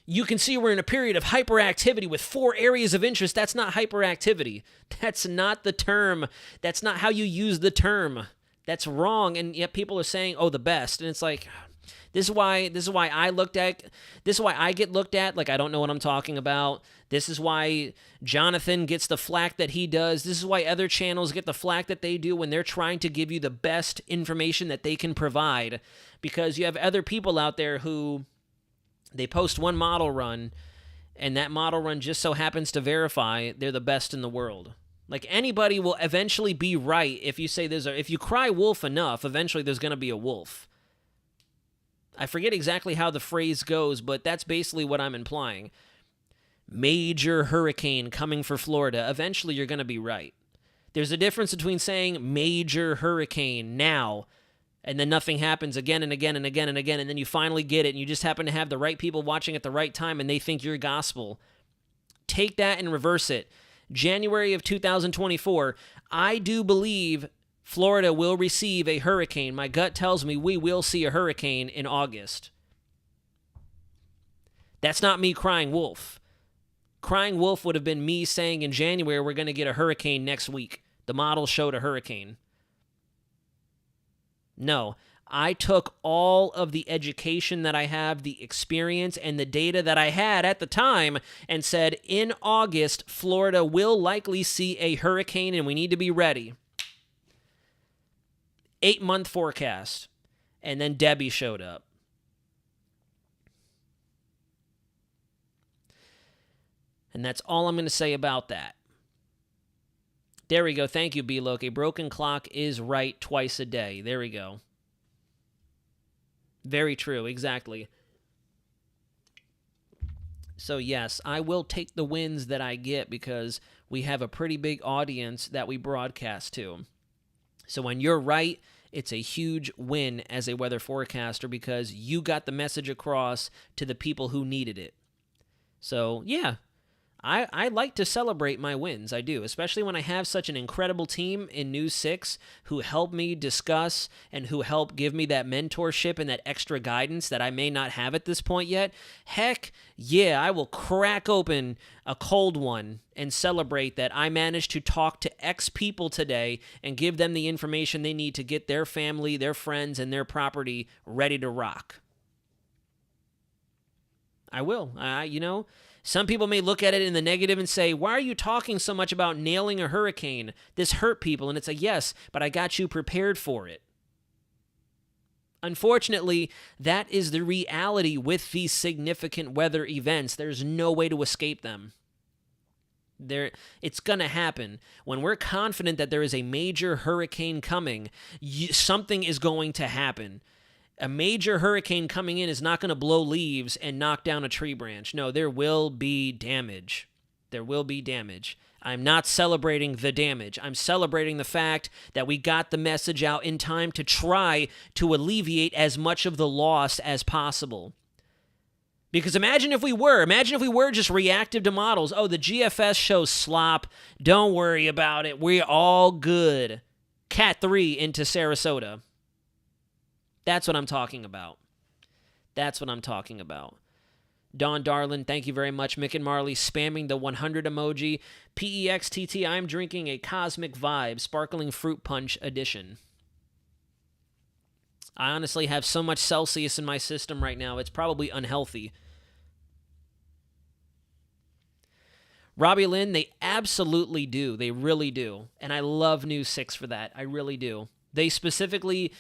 You can see we're in a period of hyperactivity with 4 areas of interest. That's not hyperactivity. That's not the term. That's not how you use the term. That's wrong, and yet people are saying, "Oh, the best," and it's like, this is why I get looked at like I don't know what I'm talking about. This is why Jonathan gets the flack that he does. This is why other channels get the flack that they do when they're trying to give you the best information that they can provide, because you have other people out there who they post one model run, and that model run just so happens to verify they're the best in the world. Like, anybody will eventually be right if you say if you cry wolf enough, eventually there's going to be a wolf. I forget exactly how the phrase goes, but that's basically what I'm implying. Major hurricane coming for Florida. Eventually you're going to be right. There's a difference between saying major hurricane now, and then nothing happens again and again and again and again, and then you finally get it, and you just happen to have the right people watching at the right time, and they think you're gospel. Take that and reverse it. January of 2024, I do believe Florida will receive a hurricane. My gut tells me we will see a hurricane in August. That's not me crying wolf. Crying wolf would have been me saying in January we're going to get a hurricane next week. The model showed a hurricane. No, I took all of the education that I have, the experience, and the data that I had at the time and said, in August, Florida will likely see a hurricane and we need to be ready. 8-month forecast. And then Debbie showed up. And that's all I'm going to say about that. There we go. Thank you, B-Loke. A broken clock is right twice a day. There we go. Very true, exactly. So yes, I will take the wins that I get because we have a pretty big audience that we broadcast to. So when you're right, it's a huge win as a weather forecaster because you got the message across to the people who needed it. So yeah, I like to celebrate my wins. I do, especially when I have such an incredible team in News 6 who help me discuss and who help give me that mentorship and that extra guidance that I may not have at this point yet. Heck, yeah, I will crack open a cold one and celebrate that I managed to talk to X people today and give them the information they need to get their family, their friends, and their property ready to rock. I will. Some people may look at it in the negative and say, why are you talking so much about nailing a hurricane? This hurt people. And it's a yes, but I got you prepared for it. Unfortunately, that is the reality with these significant weather events. There's no way to escape them. It's going to happen. When we're confident that there is a major hurricane coming, something is going to happen. A major hurricane coming in is not going to blow leaves and knock down a tree branch. No, there will be damage. There will be damage. I'm not celebrating the damage. I'm celebrating the fact that we got the message out in time to try to alleviate as much of the loss as possible. Because imagine if we were just reactive to models. Oh, the GFS shows slop. Don't worry about it. We're all good. Cat 3 into Sarasota. That's what I'm talking about. That's what I'm talking about. Don Darlin, thank you very much. Mick and Marley spamming the 100 emoji. PEXTT, I'm drinking a Cosmic Vibe Sparkling Fruit Punch edition. I honestly have so much Celsius in my system right now, it's probably unhealthy. Robbie Lynn, they absolutely do. They really do. And I love News 6 for that. I really do. They specifically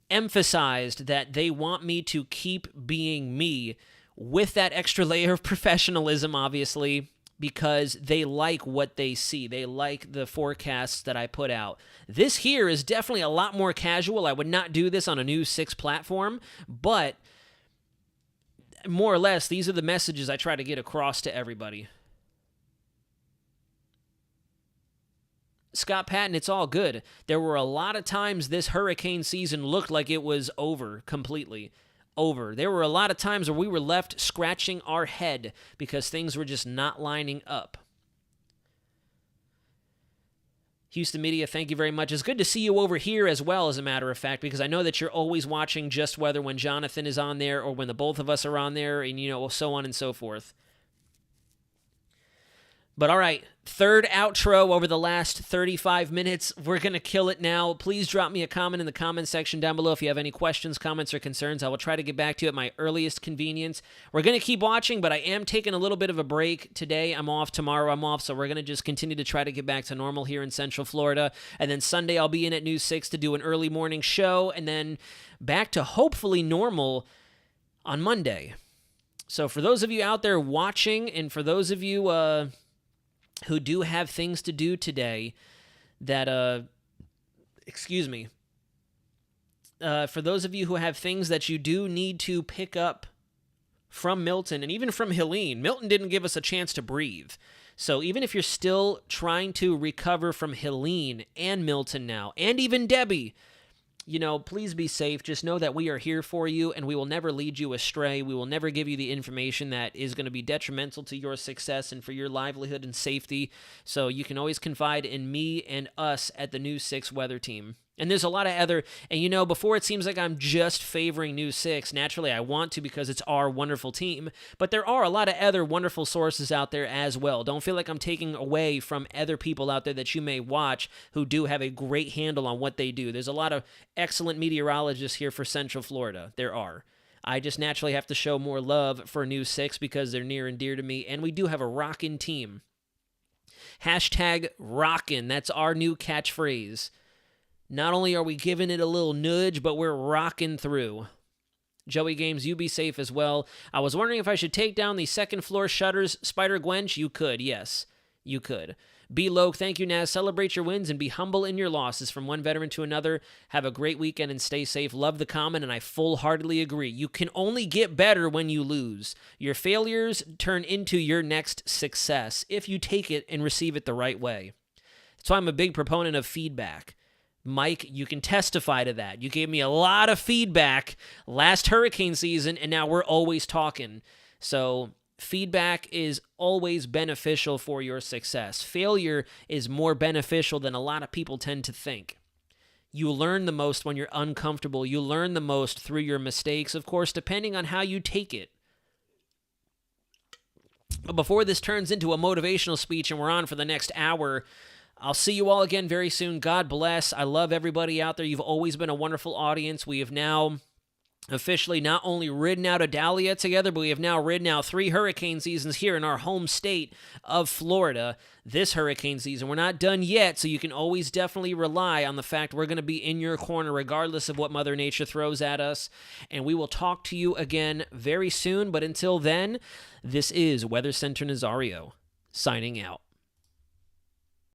emphasized that they want me to keep being me with that extra layer of professionalism, obviously, because they like what they see. They like the forecasts that I put out. This here is definitely a lot more casual. I would not do this on a News 6 platform, but more or less, these are the messages I try to get across to everybody. Scott Patton, it's all good. There were a lot of times this hurricane season looked like it was over, completely over. There were a lot of times where we were left scratching our head because things were just not lining up. Houston Media, thank you very much. It's good to see you over here as well, as a matter of fact, because I know that you're always watching Just Weather when Jonathan is on there or when the both of us are on there and, so on and so forth. But all right, third outro over the last 35 minutes. We're going to kill it now. Please drop me a comment in the comment section down below if you have any questions, comments, or concerns. I will try to get back to you at my earliest convenience. We're going to keep watching, but I am taking a little bit of a break. Today I'm off, tomorrow I'm off, so we're going to just continue to try to get back to normal here in Central Florida. And then Sunday I'll be in at News 6 to do an early morning show, and then back to hopefully normal on Monday. So for those of you out there watching, and for those of you who do have things to do today that, for those of you who have things that you do need to pick up from Milton and even from Helene, Milton didn't give us a chance to breathe. So even if you're still trying to recover from Helene and Milton now, and even Debbie, please be safe. Just know that we are here for you, and we will never lead you astray. We will never give you the information that is going to be detrimental to your success and for your livelihood and safety. So you can always confide in me and us at the News 6 weather team. And there's a lot of other, and before it seems like I'm just favoring News 6, naturally I want to because it's our wonderful team, but there are a lot of other wonderful sources out there as well. Don't feel like I'm taking away from other people out there that you may watch who do have a great handle on what they do. There's a lot of excellent meteorologists here for Central Florida. There are. I just naturally have to show more love for News 6 because they're near and dear to me, and we do have a rockin' team. Hashtag rockin', that's our new catchphrase. Not only are we giving it a little nudge, but we're rocking through. Joey Games, you be safe as well. I was wondering if I should take down the second floor shutters, Spider Gwench. You could, yes, you could. Be Loke, thank you, Naz. Celebrate your wins and be humble in your losses. From one veteran to another, have a great weekend and stay safe. Love the comment, and I full-heartedly agree. You can only get better when you lose. Your failures turn into your next success if you take it and receive it the right way. That's why I'm a big proponent of feedback. Mike, you can testify to that. You gave me a lot of feedback last hurricane season, and now we're always talking. So feedback is always beneficial for your success. Failure is more beneficial than a lot of people tend to think. You learn the most when you're uncomfortable. You learn the most through your mistakes, of course, depending on how you take it. But before this turns into a motivational speech and we're on for the next hour, I'll see you all again very soon. God bless. I love everybody out there. You've always been a wonderful audience. We have now officially not only ridden out a Dahlia together, but we have now ridden out 3 hurricane seasons here in our home state of Florida this hurricane season. We're not done yet, so you can always definitely rely on the fact we're going to be in your corner regardless of what Mother Nature throws at us. And we will talk to you again very soon. But until then, this is Weather Center Nazario signing out.